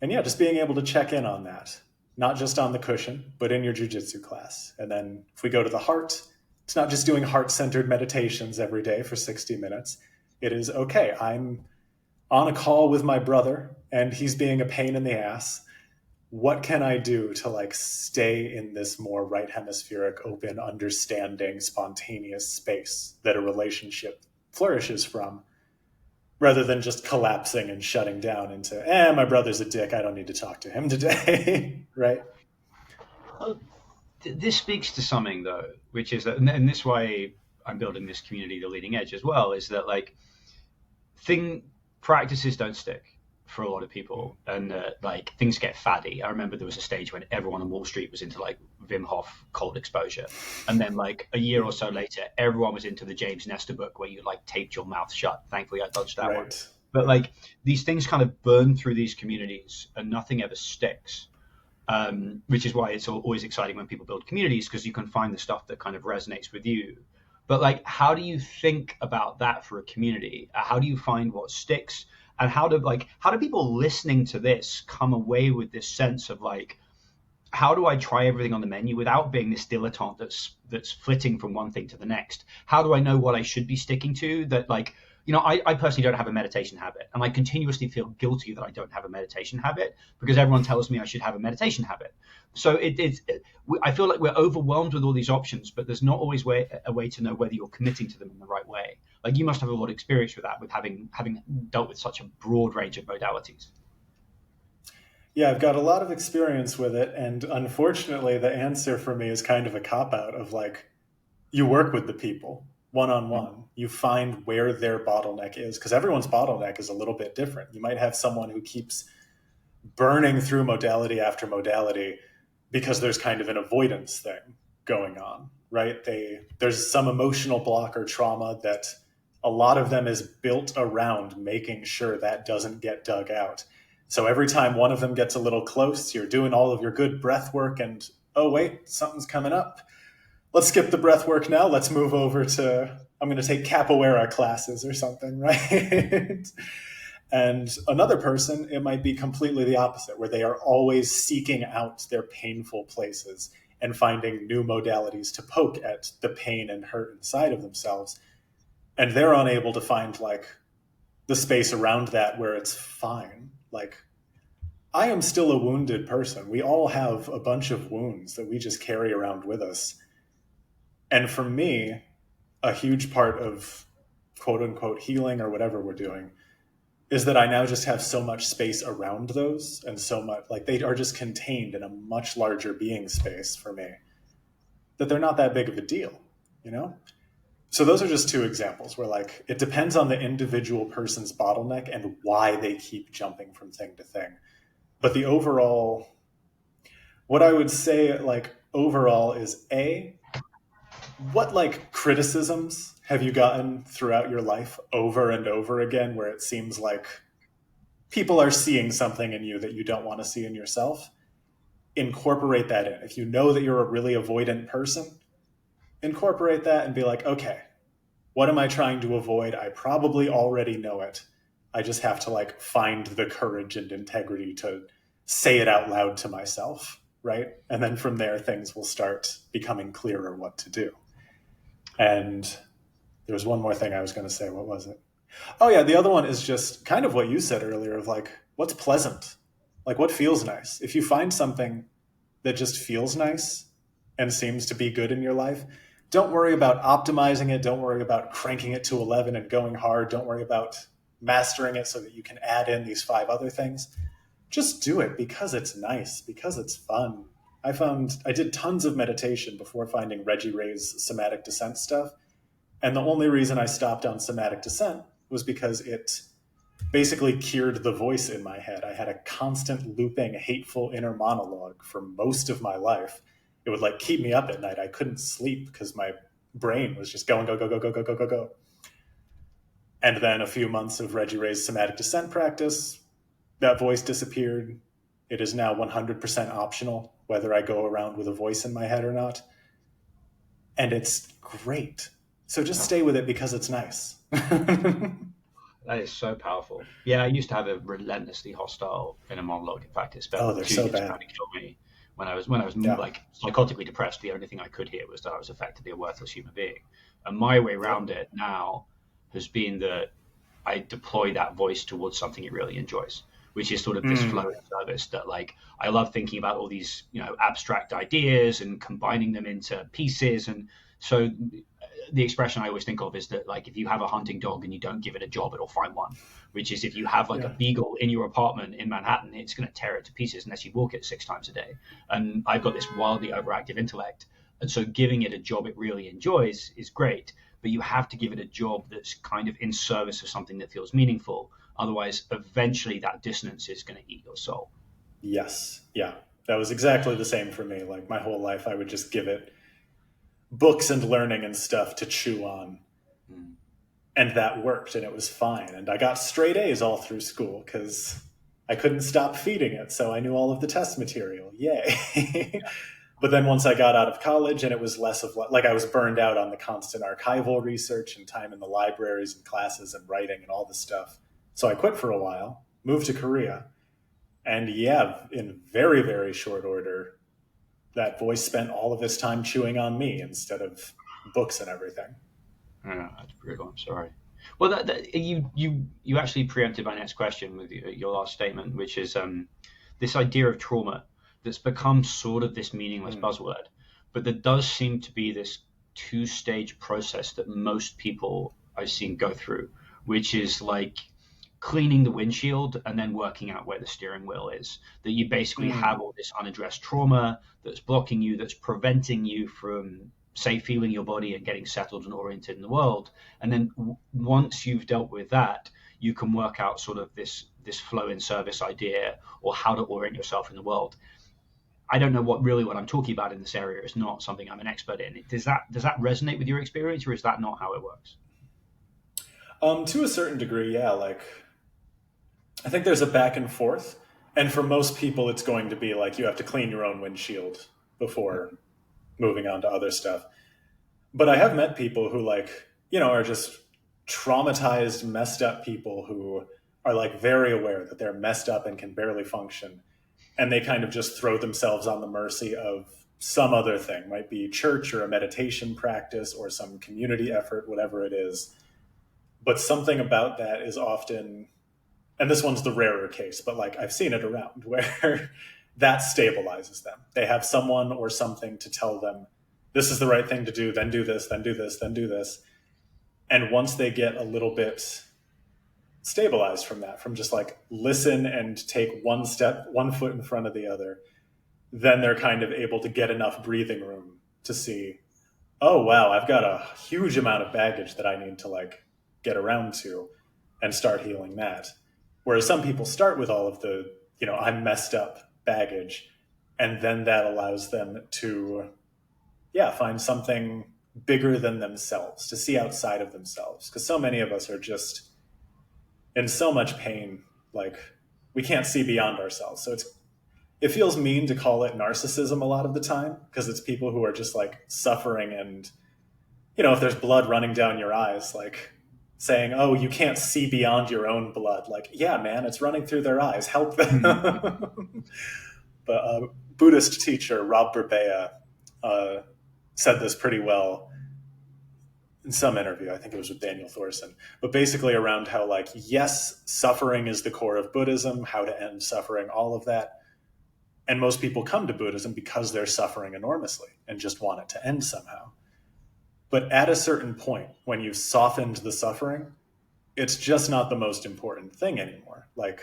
S2: And yeah, just being able to check in on that, not just on the cushion, but in your jujitsu class. And then if we go to the heart, it's not just doing heart centered meditations every day for 60 minutes. It is okay, I'm on a call with my brother and he's being a pain in the ass. What can I do to like stay in this more right hemispheric, open, understanding, spontaneous space that a relationship flourishes from? Rather than just collapsing and shutting down into, my brother's a dick. I don't need to talk to him today. Right?
S1: Well, this speaks to something though, which is that, and this why I'm building this community, the leading edge as well, is that like thing practices don't stick for a lot of people, and like things get faddy. I remember there was a stage when everyone on Wall Street was into like Wim Hof cold exposure, and then like a year or so later, everyone was into the James Nestor book where you like taped your mouth shut. Thankfully, I dodged that one.
S2: Right.
S1: But like these things kind of burn through these communities, and nothing ever sticks. Which is why it's always exciting when people build communities, because you can find the stuff that kind of resonates with you. But like, how do you think about that for a community? How do you find what sticks? And how do people listening to this come away with this sense of like, how do I try everything on the menu without being this dilettante that's flitting from one thing to the next? How do I know what I should be sticking to? That like, I personally don't have a meditation habit, and I continuously feel guilty that I don't have a meditation habit because everyone tells me I should have a meditation habit. So I feel like we're overwhelmed with all these options, but there's not always a way to know whether you're committing to them in the right way. Like you must have a lot of experience with that, with having dealt with such a broad range of modalities.
S2: Yeah, I've got a lot of experience with it. And unfortunately, the answer for me is kind of a cop out of like, you work with the people one on one. You find where their bottleneck is, because everyone's bottleneck is a little bit different. You might have someone who keeps burning through modality after modality because there's kind of an avoidance thing going on, right? There's some emotional block or trauma that a lot of them is built around making sure that doesn't get dug out. So every time one of them gets a little close, you're doing all of your good breath work and, oh, wait, something's coming up. Let's skip the breath work now. Let's move over to, I'm going to take capoeira classes or something, right? And another person, it might be completely the opposite, where they are always seeking out their painful places and finding new modalities to poke at the pain and hurt inside of themselves. And they're unable to find like the space around that where it's fine. Like, I am still a wounded person. We all have a bunch of wounds that we just carry around with us. And for me, a huge part of quote unquote healing or whatever we're doing is that I now just have so much space around those, and so much, like, they are just contained in a much larger being space for me, that they're not that big of a deal, you know? So those are just two examples where like it depends on the individual person's bottleneck and why they keep jumping from thing to thing. But the overall, what I would say like overall is what like criticisms have you gotten throughout your life over and over again where it seems like people are seeing something in you that you don't want to see in yourself? Incorporate that in. If you know that you're a really avoidant person, incorporate that and be like, okay, what am I trying to avoid? I probably already know it. I just have to like find the courage and integrity to say it out loud to myself, right? And then from there, things will start becoming clearer what to do. And there was one more thing I was going to say. What was it? Oh yeah, the other one is just kind of what you said earlier of like, what's pleasant? Like what feels nice? If you find something that just feels nice and seems to be good in your life, don't worry about optimizing it. Don't worry about cranking it to 11 and going hard. Don't worry about mastering it so that you can add in these 5 other things. Just do it because it's nice, because it's fun. I did tons of meditation before finding Reggie Ray's somatic descent stuff. And the only reason I stopped on somatic descent was because it basically cured the voice in my head. I had a constant looping, hateful inner monologue for most of my life. It would like keep me up at night. I couldn't sleep because my brain was just going, go, go, go, go, go, go, go, go. And then a few months of Reggie Ray's somatic descent practice, that voice disappeared. It is now 100% optional whether I go around with a voice in my head or not. And it's great. So just stay with it because it's nice.
S1: That is so powerful. Yeah, I used to have a relentlessly hostile inner monologue. In fact, it spent
S2: they're
S1: 2
S2: so
S1: years
S2: bad.
S1: trying to kill me. When I was like psychotically depressed, the only thing I could hear was that I was effectively a worthless human being. And my way around it now has been that I deploy that voice towards something it really enjoys, which is sort of this flow of service that like I love thinking about all these, abstract ideas and combining them into pieces. And so the expression I always think of is that like if you have a hunting dog and you don't give it a job, it'll find one. Which is if you have like a beagle in your apartment in Manhattan, it's going to tear it to pieces unless you walk it 6 times a day. And I've got this wildly overactive intellect, and so giving it a job it really enjoys is great. But you have to give it a job that's kind of in service of something that feels meaningful. Otherwise, eventually that dissonance is going to eat your soul.
S2: Yes. Yeah. That was exactly the same for me. Like my whole life, I would just give it books and learning and stuff to chew on. And that worked and it was fine. And I got straight A's all through school because I couldn't stop feeding it. So I knew all of the test material. Yay. But then once I got out of college and it was less of like I was burned out on the constant archival research and time in the libraries and classes and writing and all this stuff. So I quit for a while, moved to Korea, and yeah, in very, very short order, that voice spent all of his time chewing on me instead of books and everything.
S1: Yeah, that's brutal. I'm sorry. Well, you actually preempted my next question with your last statement, which is this idea of trauma that's become sort of this meaningless buzzword, but there does seem to be this two-stage process that most people I've seen go through, which is like cleaning the windshield and then working out where the steering wheel is. That you basically have all this unaddressed trauma that's blocking you, that's preventing you from, say, feeling your body and getting settled and oriented in the world. And then once you've dealt with that, you can work out sort of this flow in service idea, or how to orient yourself in the world. I don't know what I'm talking about in this area is not something I'm an expert in. Does that resonate with your experience, or is that not how it works?
S2: To a certain degree, yeah. Like, I think there's a back and forth. And for most people, it's going to be like you have to clean your own windshield before moving on to other stuff. But I have met people who, like, are just traumatized, messed up people who are like very aware that they're messed up and can barely function. And they kind of just throw themselves on the mercy of some other thing, might be church or a meditation practice or some community effort, whatever it is. But something about that is often, and this one's the rarer case, but like I've seen it around where that stabilizes them. They have someone or something to tell them, this is the right thing to do, then do this, then do this, then do this. And once they get a little bit stabilized from that, from just like listen and take one step, one foot in front of the other, then they're kind of able to get enough breathing room to see, oh, wow, I've got a huge amount of baggage that I need to like get around to and start healing that. Whereas some people start with all of the, I'm messed up baggage, and then that allows them to, find something bigger than themselves, to see outside of themselves. Because so many of us are just in so much pain, like we can't see beyond ourselves. So it feels mean to call it narcissism a lot of the time, because it's people who are just like suffering, and if there's blood running down your eyes, like saying, oh, you can't see beyond your own blood. Like, yeah, man, it's running through their eyes. Help them. But Buddhist teacher Rob Burbea said this pretty well in some interview. I think it was with Daniel Thorson. But basically around how, like, yes, suffering is the core of Buddhism, how to end suffering, all of that. And most people come to Buddhism because they're suffering enormously and just want it to end somehow. But at a certain point, when you've softened the suffering, it's just not the most important thing anymore. Like,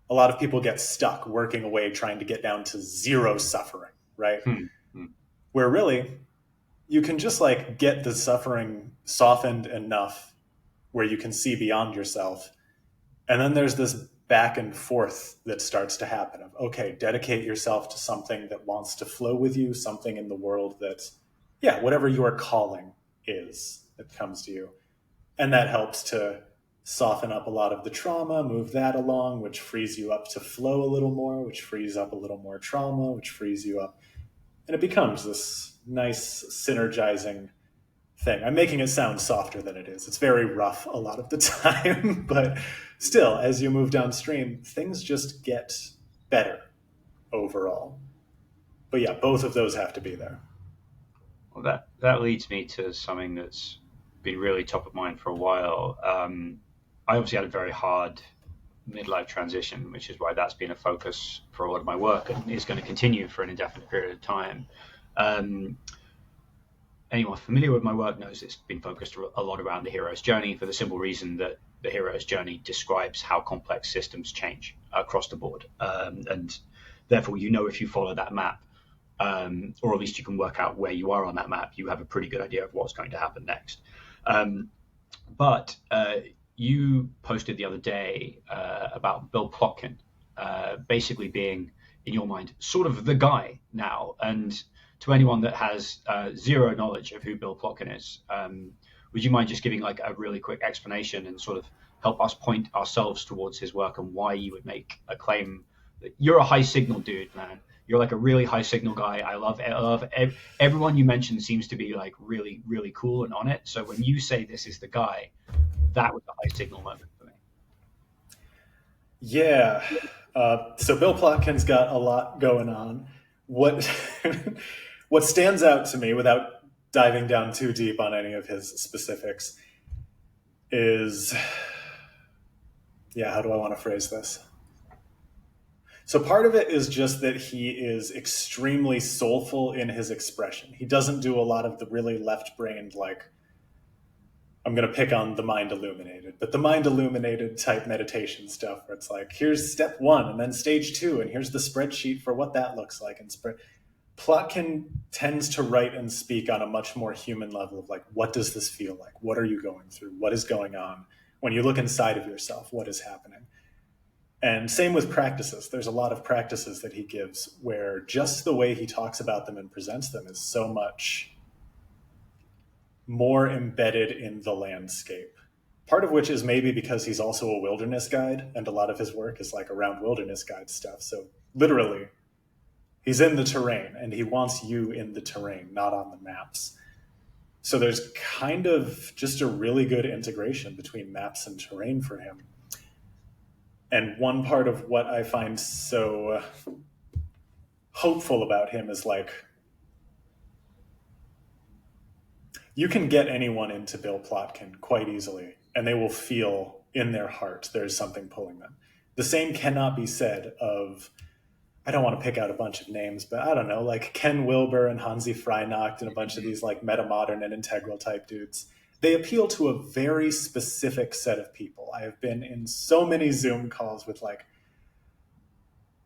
S2: a lot of people get stuck working away trying to get down to zero suffering, right? Where really, you can just like get the suffering softened enough where you can see beyond yourself. And then there's this back and forth that starts to happen of, okay, dedicate yourself to something that wants to flow with you, something in the world that, whatever your calling is that comes to you. And that helps to soften up a lot of the trauma, move that along, which frees you up to flow a little more, which frees up a little more trauma, which frees you up. And it becomes this nice synergizing thing. I'm making it sound softer than it is. It's very rough a lot of the time, but still, as you move downstream, things just get better overall. But yeah, both of those have to be there.
S1: Well, that leads me to something that's been really top of mind for a while. I obviously had a very hard midlife transition, which is why that's been a focus for a lot of my work and is going to continue for an indefinite period of time. Anyone familiar with my work knows it's been focused a lot around the hero's journey, for the simple reason that the hero's journey describes how complex systems change across the board. And therefore, if you follow that map, or at least you can work out where you are on that map, you have a pretty good idea of what's going to happen next. But you posted the other day about Bill Plotkin basically being, in your mind, sort of the guy now. And to anyone that has zero knowledge of who Bill Plotkin is, would you mind just giving like a really quick explanation and sort of help us point ourselves towards his work and why you would make a claim that you're a high signal dude, man? You're like a really high signal guy. I love everyone you mentioned seems to be like really, really cool and on it. So when you say this is the guy, that was a high signal moment for me.
S2: Yeah. So Bill Plotkin's got a lot going on. What what stands out to me, without diving down too deep on any of his specifics, is, yeah, how do I want to phrase this? So part of it is just that he is extremely soulful in his expression. He doesn't do a lot of the really left-brained, like, I'm going to pick on the mind illuminated, but the mind illuminated type meditation stuff where it's like, here's step one and then stage two, and here's the spreadsheet for what that looks like. And Plotkin tends to write and speak on a much more human level of like, what does this feel like? What are you going through? What is going on? When you look inside of yourself, what is happening? And same with practices. There's a lot of practices that he gives where just the way he talks about them and presents them is so much more embedded in the landscape. Part of which is maybe because he's also a wilderness guide, and a lot of his work is like around wilderness guide stuff. So literally, he's in the terrain, and he wants you in the terrain, not on the maps. So there's kind of just a really good integration between maps and terrain for him. And one part of what I find so hopeful about him is like, you can get anyone into Bill Plotkin quite easily, and they will feel in their heart there's something pulling them. The same cannot be said of, I don't want to pick out a bunch of names, but I don't know, like Ken Wilber and Hansi Freinacht and a bunch of these like meta-modern and integral type dudes. They appeal to a very specific set of people. I have been in so many Zoom calls with like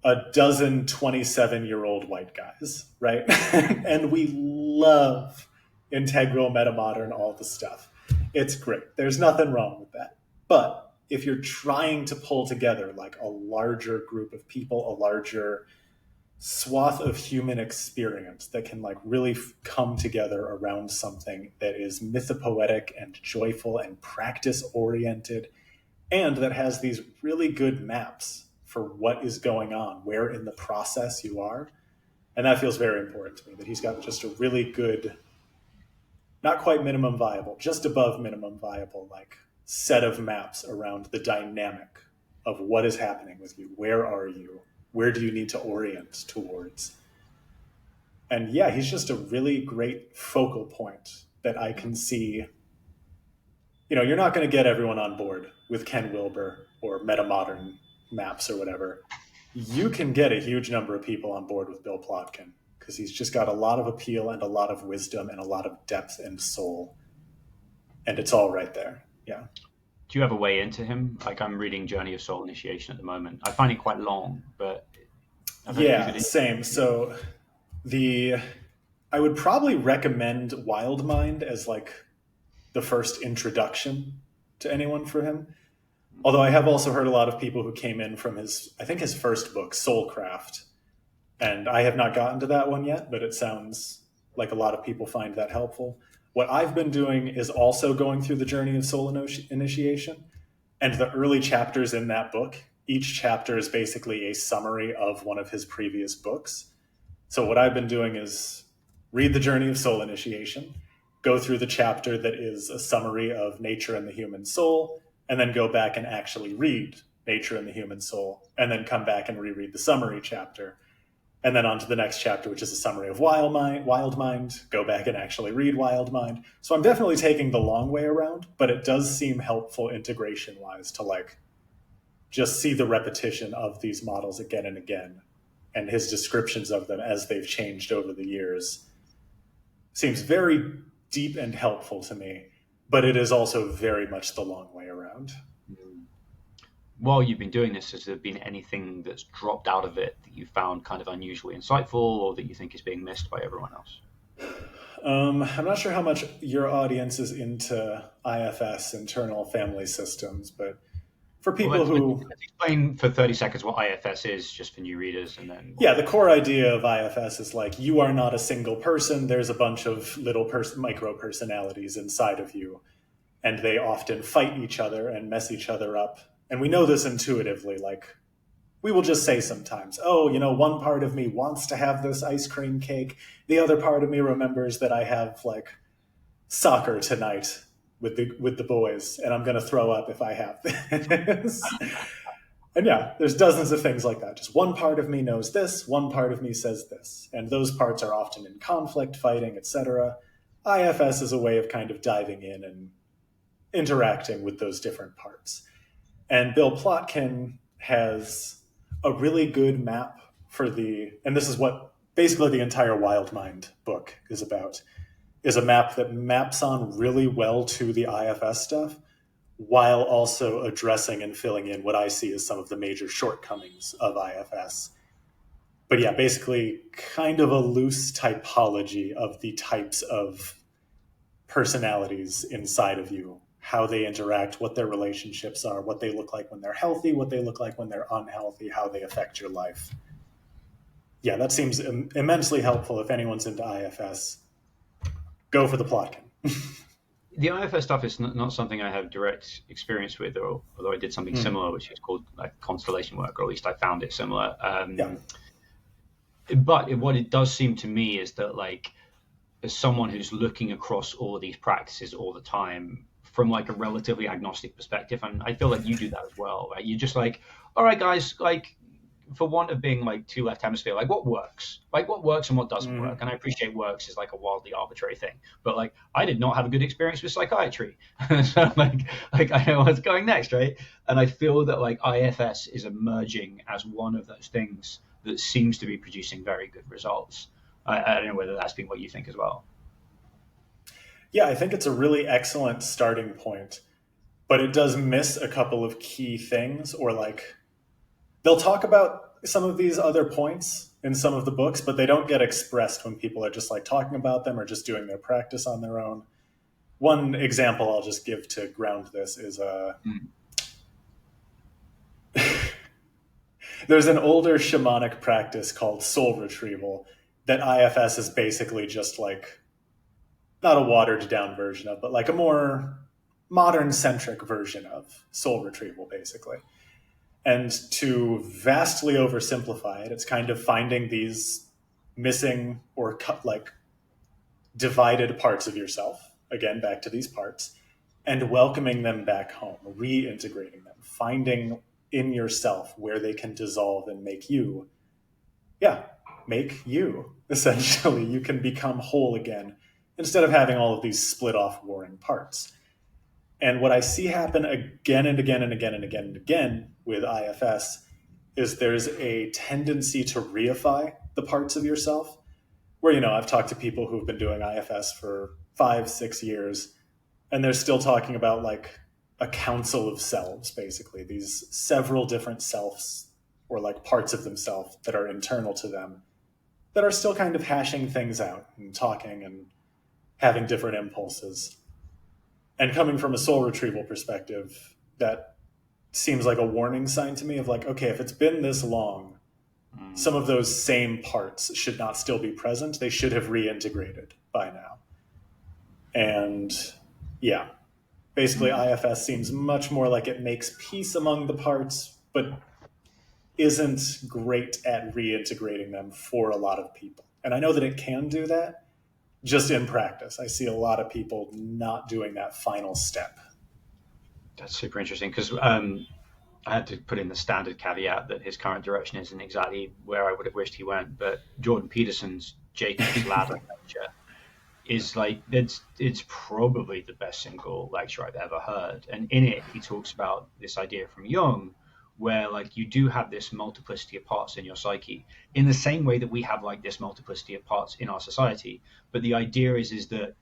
S2: a dozen 27-year-old white guys, right? And we love integral, meta-modern, all the stuff. It's great. There's nothing wrong with that. But if you're trying to pull together like a larger group of people, a larger swath of human experience that can like really come together around something that is mythopoetic and joyful and practice oriented, and that has these really good maps for what is going on, where in the process you are. And that feels very important to me, that he's got just a really good, not quite minimum viable, just above minimum viable, like set of maps around the dynamic of what is happening with you. Where are you? Where do you need to orient towards? And yeah, he's just a really great focal point that I can see. You know, you're not going to get everyone on board with Ken Wilber or meta-modern maps or whatever. You can get a huge number of people on board with Bill Plotkin because he's just got a lot of appeal and a lot of wisdom and a lot of depth and soul. And it's all right there. Yeah.
S1: Do you have a way into him? Like I'm reading Journey of Soul Initiation at the moment. I find it quite long, but I've heard
S2: Yeah,
S1: good.
S2: same. So the I would probably recommend Wild Mind as like the first introduction to anyone for him. Although I have also heard a lot of people who came in from his, I think his first book, Soulcraft, and I have not gotten to that one yet, but it sounds like a lot of people find that helpful. What I've been doing is also going through the Journey of Soul Initiation, and the early chapters in that book, each chapter is basically a summary of one of his previous books. So what I've been doing is read the Journey of Soul Initiation, go through the chapter that is a summary of nature and the human soul, and then go back and actually read Nature and the Human Soul, and then come back and reread the summary chapter. And then on to the next chapter, which is a summary of Wild Mind, go back and actually read Wild Mind. So I'm definitely taking the long way around, but it does seem helpful integration-wise to like just see the repetition of these models again and again, and his descriptions of them as they've changed over the years seems very deep and helpful to me, but it is also very much the long way around.
S1: While you've been doing this, has there been anything that's dropped out of it that you found kind of unusually insightful or that you think is being missed by everyone else?
S2: I'm not sure how much your audience is into IFS, internal family systems, but for people
S1: let's explain for 30 seconds what IFS is, just for new readers, and then
S2: yeah, the core idea of IFS is like you are not a single person. There's a bunch of little micro personalities inside of you, and they often fight each other and mess each other up. And we know this intuitively. Like we will just say sometimes, oh, you know, one part of me wants to have this ice cream cake. The other part of me remembers that I have like soccer tonight with the boys, and I'm going to throw up if I have this. And yeah, there's dozens of things like that. Just one part of me knows this, one part of me says this. And those parts are often in conflict, fighting, etc. IFS is a way of kind of diving in and interacting with those different parts. And Bill Plotkin has a really good map for and this is what basically the entire Wild Mind book is about, is a map that maps on really well to the IFS stuff, while also addressing and filling in what I see as some of the major shortcomings of IFS. But yeah, basically kind of a loose typology of the types of personalities inside of you, how they interact, what their relationships are, what they look like when they're healthy, what they look like when they're unhealthy, how they affect your life. Yeah, that seems immensely helpful. If anyone's into IFS, go for the Plotkin.
S1: The IFS stuff is not something I have direct experience with, or although I did something similar, which is called like constellation work, or at least I found it similar.
S2: Yeah.
S1: But what it does seem to me is that, like, as someone who's looking across all of these practices all the time from like a relatively agnostic perspective, and I feel like you do that as well, right? You're just like, all right, guys, like, for want of being like too left hemisphere, like what works and what doesn't work. And I appreciate works is like a wildly arbitrary thing, but like I did not have a good experience with psychiatry. So like I know what's going next, right? And I feel that like IFS is emerging as one of those things that seems to be producing very good results. I don't know whether that's been what you think as well.
S2: Yeah, I think it's a really excellent starting point, but it does miss a couple of key things, or like they'll talk about some of these other points in some of the books, but they don't get expressed when people are just like talking about them or just doing their practice on their own. One example I'll just give to ground this is there's an older shamanic practice called soul retrieval that IFS is basically just like, not a watered down version of, but like a more modern centric version of soul retrieval, basically. And to vastly oversimplify it, it's kind of finding these missing or like divided parts of yourself, again, back to these parts, and welcoming them back home, reintegrating them, finding in yourself where they can dissolve and make you, make you, essentially. You can become whole again instead of having all of these split off warring parts. And what I see happen again and again and again and again and again with IFS is there's a tendency to reify the parts of yourself where, I've talked to people who've been doing IFS for 5-6 years, and they're still talking about like a council of selves, basically, these several different selves or like parts of themselves that are internal to them that are still kind of hashing things out and talking and having different impulses. And coming from a soul retrieval perspective, that seems like a warning sign to me of like, okay, if it's been this long, some of those same parts should not still be present. They should have reintegrated by now. And yeah, basically IFS seems much more like it makes peace among the parts, but isn't great at reintegrating them for a lot of people. And I know that it can do that. Just in practice, I see a lot of people not doing that final step.
S1: That's super interesting, because I had to put in the standard caveat that his current direction isn't exactly where I would have wished he went. But Jordan Peterson's Jacob's Ladder lecture is like, it's probably the best single lecture I've ever heard. And in it, he talks about this idea from Jung, where like you do have this multiplicity of parts in your psyche in the same way that we have like this multiplicity of parts in our society. But the idea is that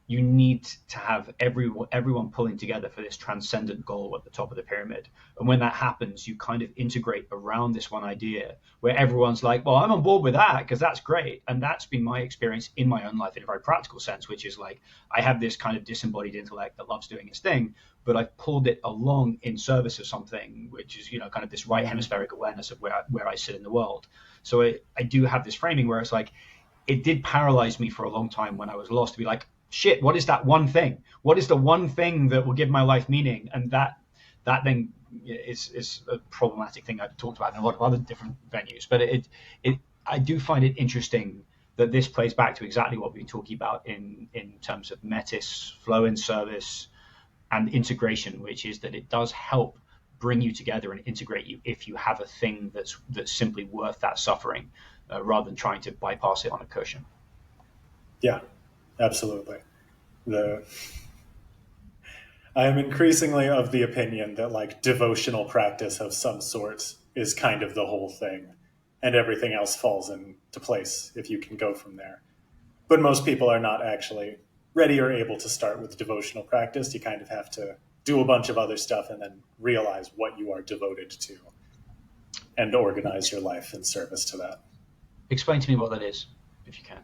S1: you need to have everyone pulling together for this transcendent goal at the top of the pyramid. And when that happens, you kind of integrate around this one idea where everyone's like, well, I'm on board with that because that's great. And that's been my experience in my own life in a very practical sense, which is like, I have this kind of disembodied intellect that loves doing its thing, but I've pulled it along in service of something, which is, kind of this right hemispheric awareness of where I sit in the world. So I do have this framing where it's like, it did paralyze me for a long time when I was lost to be like, shit, what is that one thing? What is the one thing that will give my life meaning? And that thing is a problematic thing I've talked about in a lot of other different venues. But I do find it interesting that this plays back to exactly what we've been talking about in terms of metis, flow in service, and integration, which is that it does help bring you together and integrate you if you have a thing that's simply worth that suffering, rather than trying to bypass it on a cushion.
S2: Yeah, absolutely. I am increasingly of the opinion that like devotional practice of some sort is kind of the whole thing, and everything else falls into place if you can go from there. But most people are not actually ready or able to start with devotional practice. You kind of have to do a bunch of other stuff and then realize what you are devoted to and organize your life in service to that.
S1: Explain to me what that is, if you can.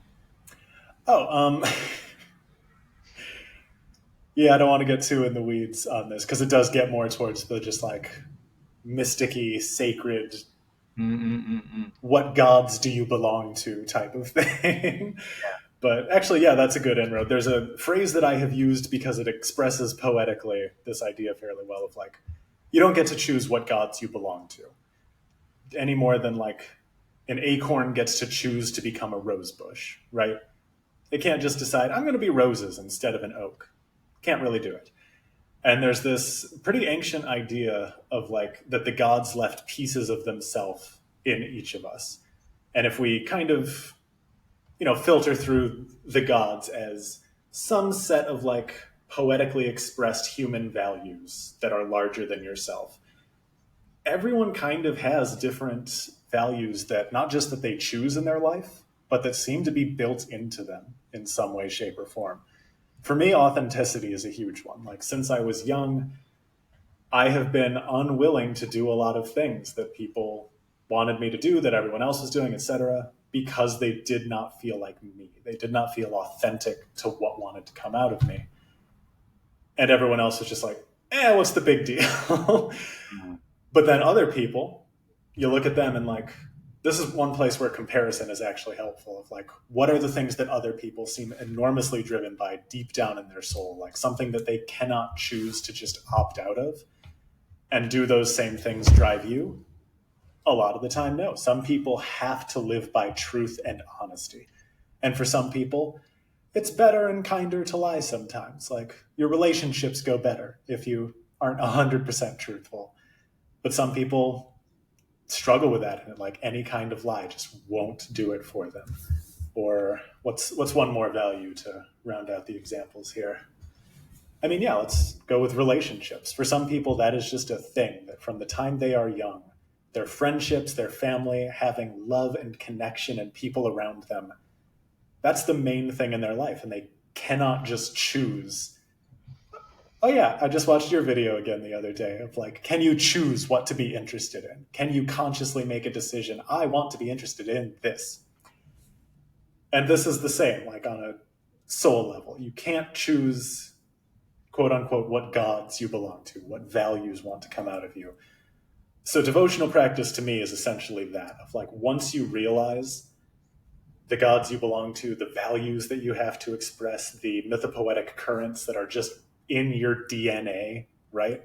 S2: Yeah, I don't want to get too in the weeds on this because it does get more towards the just like mysticky, sacred, what gods do you belong to type of thing.
S1: Yeah.
S2: But actually, yeah, that's a good inroad. There's a phrase that I have used because it expresses poetically this idea fairly well of like, you don't get to choose what gods you belong to any more than like an acorn gets to choose to become a rose bush, right? It can't just decide, I'm going to be roses instead of an oak. Can't really do it. And there's this pretty ancient idea of like that the gods left pieces of themselves in each of us. And if we kind of, filter through the gods as some set of like poetically expressed human values that are larger than yourself, everyone kind of has different values that not just that they choose in their life, but that seem to be built into them in some way, shape, or form. For me, authenticity is a huge one. Like since I was young, I have been unwilling to do a lot of things that people wanted me to do, that everyone else was doing, etc., because they did not feel like me. They did not feel authentic to what wanted to come out of me. And everyone else was just like, what's the big deal? Mm-hmm. But then other people, you look at them and like, this is one place where comparison is actually helpful of like, what are the things that other people seem enormously driven by deep down in their soul, like something that they cannot choose to just opt out of, and do those same things drive you? A lot of the time, no. Some people have to live by truth and honesty. And for some people, it's better and kinder to lie sometimes. Like your relationships go better if you aren't 100% truthful. But some people struggle with that, and like any kind of lie just won't do it for them. Or what's one more value to round out the examples here? I mean, yeah, let's go with relationships. For some people, that is just a thing that from the time they are young, their friendships, their family, having love and connection and people around them, that's the main thing in their life. And they cannot just choose. Oh yeah, I just watched your video again the other day of like, can you choose what to be interested in? Can you consciously make a decision? I want to be interested in this. And this is the same, like on a soul level. You can't choose, quote unquote, what gods you belong to, what values want to come out of you. So devotional practice to me is essentially that, of like, once you realize the gods you belong to, the values that you have to express, the mythopoetic currents that are just in your DNA, right?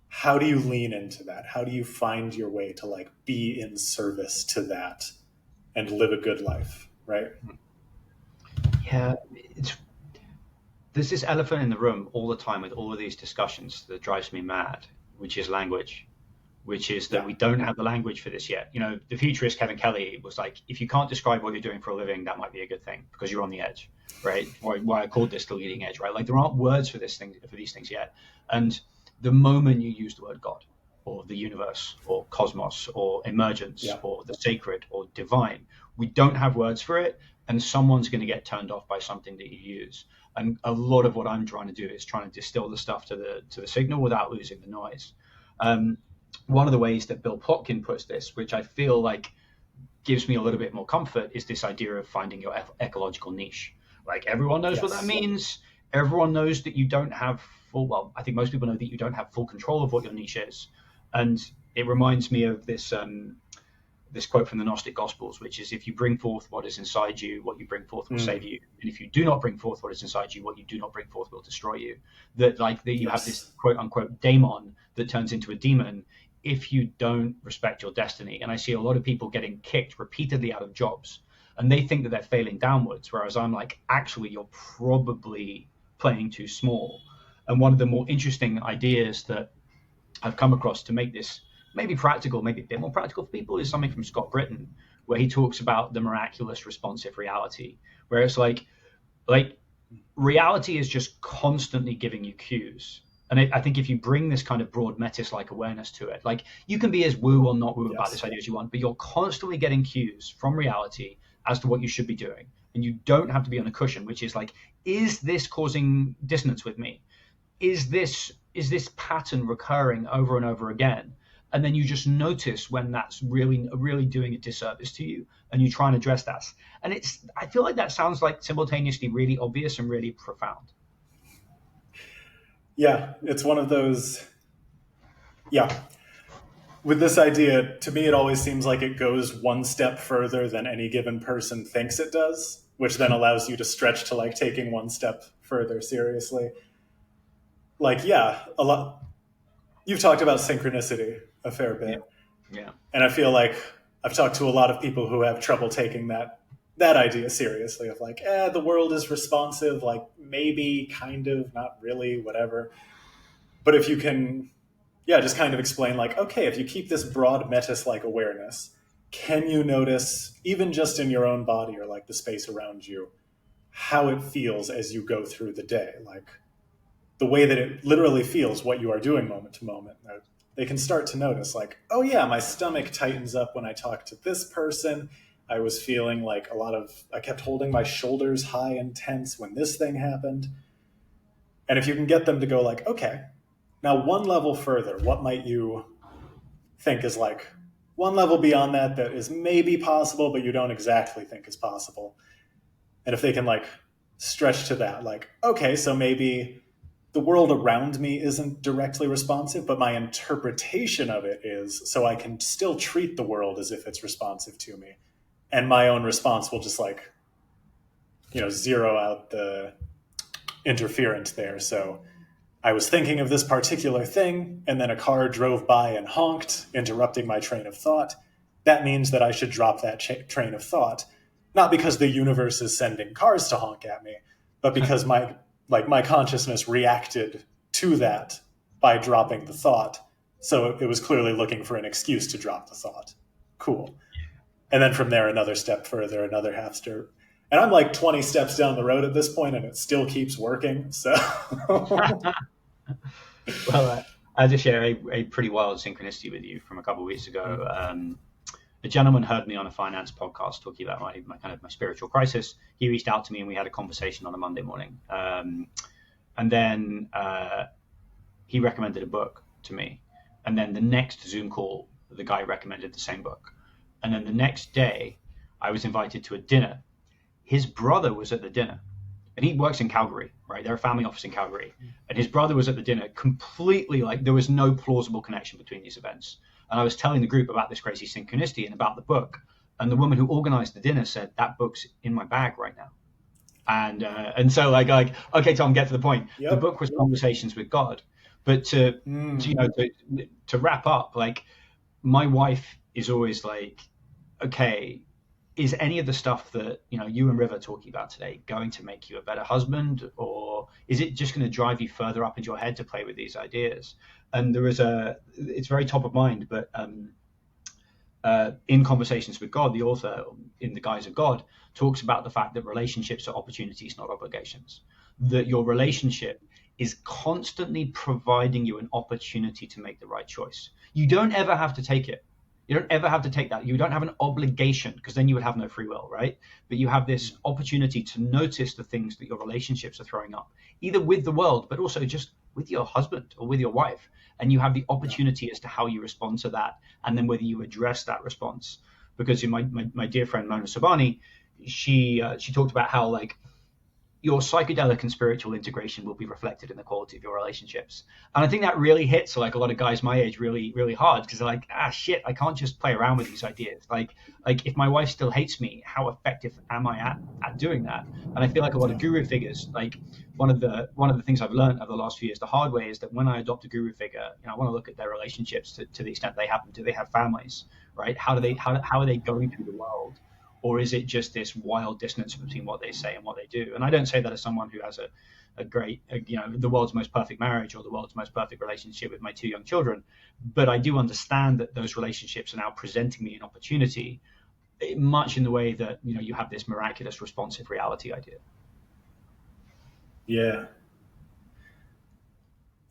S2: How do you lean into that? How do you find your way to like be in service to that and live a good life, right?
S1: Yeah, there's this elephant in the room all the time with all of these discussions that drives me mad, which is language. Which is that we don't have the language for this yet. The futurist Kevin Kelly was like, if you can't describe what you're doing for a living, that might be a good thing because you're on the edge, right? Why I called this the leading edge, right? Like there aren't words for these things yet. And the moment you use the word God or the universe or cosmos or emergence or the sacred or divine, we don't have words for it. And someone's going to get turned off by something that you use. And a lot of what I'm trying to do is trying to distill the stuff to the signal without losing the noise. One of the ways that Bill Plotkin puts this, which I feel like gives me a little bit more comfort, is this idea of finding your ecological niche. Like everyone knows what that means. Everyone knows that you don't have I think most people know that you don't have full control of what your niche is. And it reminds me of this quote from the Gnostic Gospels, which is, if you bring forth what is inside you, what you bring forth will save you. And if you do not bring forth what is inside you, what you do not bring forth will destroy you. That you have this quote unquote daemon that turns into a demon if you don't respect your destiny. And I see a lot of people getting kicked repeatedly out of jobs and they think that they're failing downwards. Whereas I'm like, actually, you're probably playing too small. And one of the more interesting ideas that I've come across to make this maybe practical, maybe a bit more practical for people, is something from Scott Britton, where he talks about the miraculous responsive reality, where it's like reality is just constantly giving you cues. And I think if you bring this kind of broad metis-like awareness to it, like you can be as woo or not woo about this idea as you want, but you're constantly getting cues from reality as to what you should be doing. And you don't have to be on a cushion, which is like, is this causing dissonance with me? Is this pattern recurring over and over again? And then you just notice when that's really doing a disservice to you, and you try and address that. And I feel like that sounds like simultaneously really obvious and really profound.
S2: Yeah, it's one of those. Yeah. With this idea, to me, it always seems like it goes one step further than any given person thinks it does, which then allows you to stretch to like taking one step further seriously. Like, yeah, a lot. You've talked about synchronicity a fair bit.
S1: Yeah.
S2: And I feel like I've talked to a lot of people who have trouble taking that idea seriously of like, the world is responsive, like maybe, kind of, not really, whatever. But if you can, yeah, just kind of explain like, okay, if you keep this broad metis-like awareness, can you notice, even just in your own body or like the space around you, how it feels as you go through the day? Like the way that it literally feels, what you are doing moment to moment. They can start to notice like, oh yeah, my stomach tightens up when I talk to this person. I was feeling like I kept holding my shoulders high and tense when this thing happened. And if you can get them to go like, okay, now one level further, what might you think is like one level beyond that is maybe possible, but you don't exactly think is possible. And if they can like stretch to that, like, okay, so maybe the world around me isn't directly responsive, but my interpretation of it is, so I can still treat the world as if it's responsive to me. And my own response will just like, zero out the interference there. So I was thinking of this particular thing, and then a car drove by and honked, interrupting my train of thought. That means that I should drop that train of thought, not because the universe is sending cars to honk at me, but because my consciousness reacted to that by dropping the thought. So it was clearly looking for an excuse to drop the thought. Cool. And then from there, another step further, another half step. And I'm like 20 steps down the road at this point, and it still keeps working. So,
S1: Well, I'll just share a pretty wild synchronicity with you from a couple of weeks ago. A gentleman heard me on a finance podcast talking about my kind of my spiritual crisis. He reached out to me and we had a conversation on a Monday morning. And then he recommended a book to me. And then the next Zoom call, the guy recommended the same book. And then the next day, I was invited to a dinner. His brother was at the dinner. And he works in Calgary, right? They're a family office in Calgary. And his brother was at the dinner, completely like there was no plausible connection between these events. And I was telling the group about this crazy synchronicity and about the book. And the woman who organized the dinner said, that book's in my bag right now. And so like, okay, Tom, get to the point. Yep. The book was Conversations with God. But to wrap up, like my wife is always like, okay, is any of the stuff that you and River are talking about today going to make you a better husband, or is it just going to drive you further up into your head to play with these ideas? And it's very top of mind, but in Conversations with God, the author, in the guise of God, talks about the fact that relationships are opportunities, not obligations. That your relationship is constantly providing you an opportunity to make the right choice. You don't ever have to take it. You don't ever have to take that. You don't have an obligation, because then you would have no free will, right? But you have this opportunity to notice the things that your relationships are throwing up, either with the world, but also just with your husband or with your wife. And you have the opportunity as to how you respond to that, and then whether you address that response. Because in my dear friend Mona Sobhani, she talked about how like your psychedelic and spiritual integration will be reflected in the quality of your relationships. And I think that really hits like a lot of guys my age really, really hard, because they're like, shit, I can't just play around with these ideas. Like if my wife still hates me, how effective am I at doing that? And I feel like a lot of guru figures, like one of the things I've learned over the last few years the hard way is that when I adopt a guru figure, I want to look at their relationships to the extent they happen. Do they have families, right? How are they going through the world? or is it just this wild dissonance between what they say and what they do? And I don't say that as someone who has a great, the world's most perfect marriage or the world's most perfect relationship with my 2 young children, but I do understand that those relationships are now presenting me an opportunity, much in the way that you have this miraculous responsive reality idea.
S2: Yeah,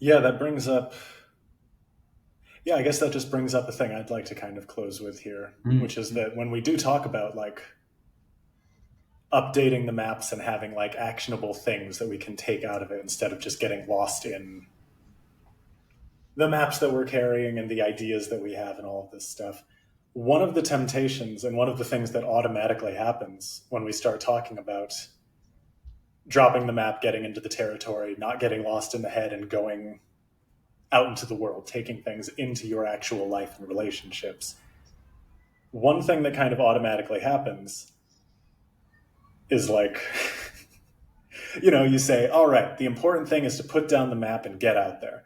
S2: that brings up. Yeah, I guess that just brings up a thing I'd like to kind of close with here, which is that when we do talk about like updating the maps and having like actionable things that we can take out of it instead of just getting lost in the maps that we're carrying and the ideas that we have and all of this stuff, one of the temptations and one of the things that automatically happens when we start talking about dropping the map, getting into the territory, not getting lost in the head, and going out into the world, taking things into your actual life and relationships. One thing that kind of automatically happens is like, you say, all right, the important thing is to put down the map and get out there.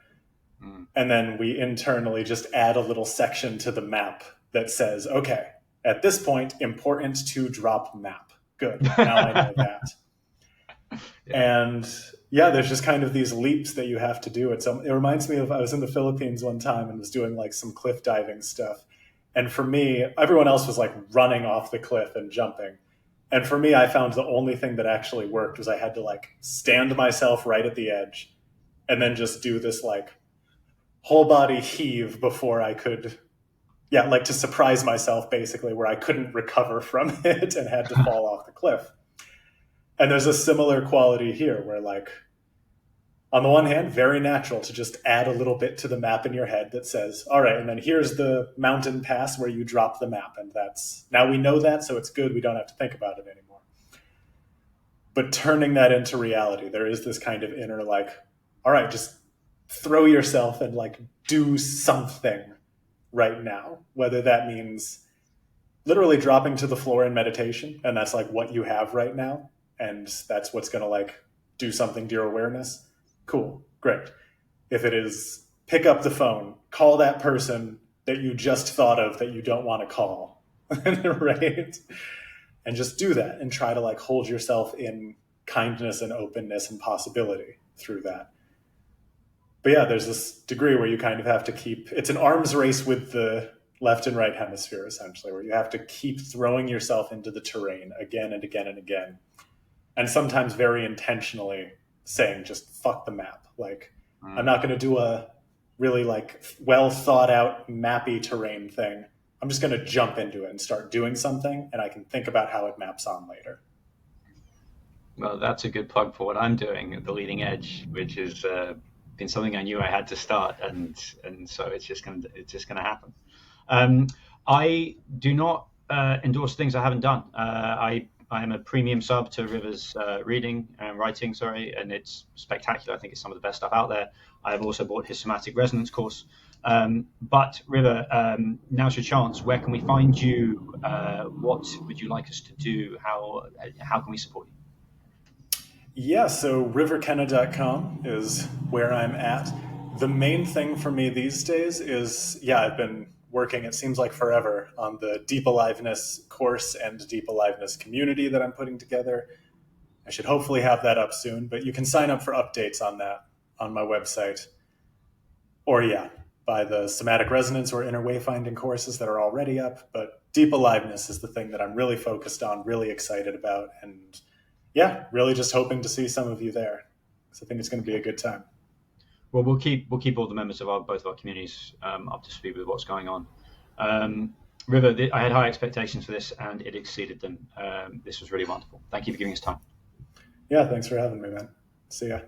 S2: And then we internally just add a little section to the map that says, okay, at this point, important to drop map. Good, now I know that. And yeah, there's just kind of these leaps that you have to do. It reminds me of, I was in the Philippines one time and was doing like some cliff diving stuff. And for me, everyone else was like running off the cliff and jumping. And for me, I found the only thing that actually worked was I had to like stand myself right at the edge and then just do this like whole body heave before I could, like to surprise myself basically, where I couldn't recover from it and had to fall off the cliff. And there's a similar quality here where like, on the one hand, very natural to just add a little bit to the map in your head that says, all right, and then here's the mountain pass where you drop the map. And now we know that, so it's good. We don't have to think about it anymore. But turning that into reality, there is this kind of inner like, all right, just throw yourself and like do something right now, whether that means literally dropping to the floor in meditation. And that's like what you have right now. And that's what's going to like do something to your awareness. Cool, great. If it is pick up the phone, call that person that you just thought of that you don't want to call, right? And just do that and try to like hold yourself in kindness and openness and possibility through that. But yeah, there's this degree where you kind of have to it's an arms race with the left and right hemisphere, essentially, where you have to keep throwing yourself into the terrain again and again and again. And sometimes very intentionally saying just fuck the map. Like, I'm not going to do a really like well thought out mappy terrain thing. I'm just going to jump into it and start doing something, and I can think about how it maps on later.
S1: Well, that's a good plug for what I'm doing at the leading edge, which is been something I knew I had to start, and so it's just gonna happen. I do not endorse things I haven't done. I am a premium sub to River's writing, and it's spectacular. I think it's some of the best stuff out there. I've also bought his somatic resonance course. But River, now's your chance. Where can we find you? What would you like us to do? How can we support you?
S2: Yeah, so riverkenna.com is where I'm at. The main thing for me these days is, I've been working, it seems like forever, on the Deep Aliveness course and Deep Aliveness community that I'm putting together. I should hopefully have that up soon, but you can sign up for updates on that on my website. Or by the somatic resonance or inner wayfinding courses that are already up. But Deep Aliveness is the thing that I'm really focused on, really excited about, and really just hoping to see some of you there, because I think it's going to be a good time.
S1: Well, we'll keep all the members of both of our communities up to speed with what's going on. River, I had high expectations for this, and it exceeded them. This was really wonderful. Thank you for giving us time.
S2: Yeah, thanks for having me, man. See ya.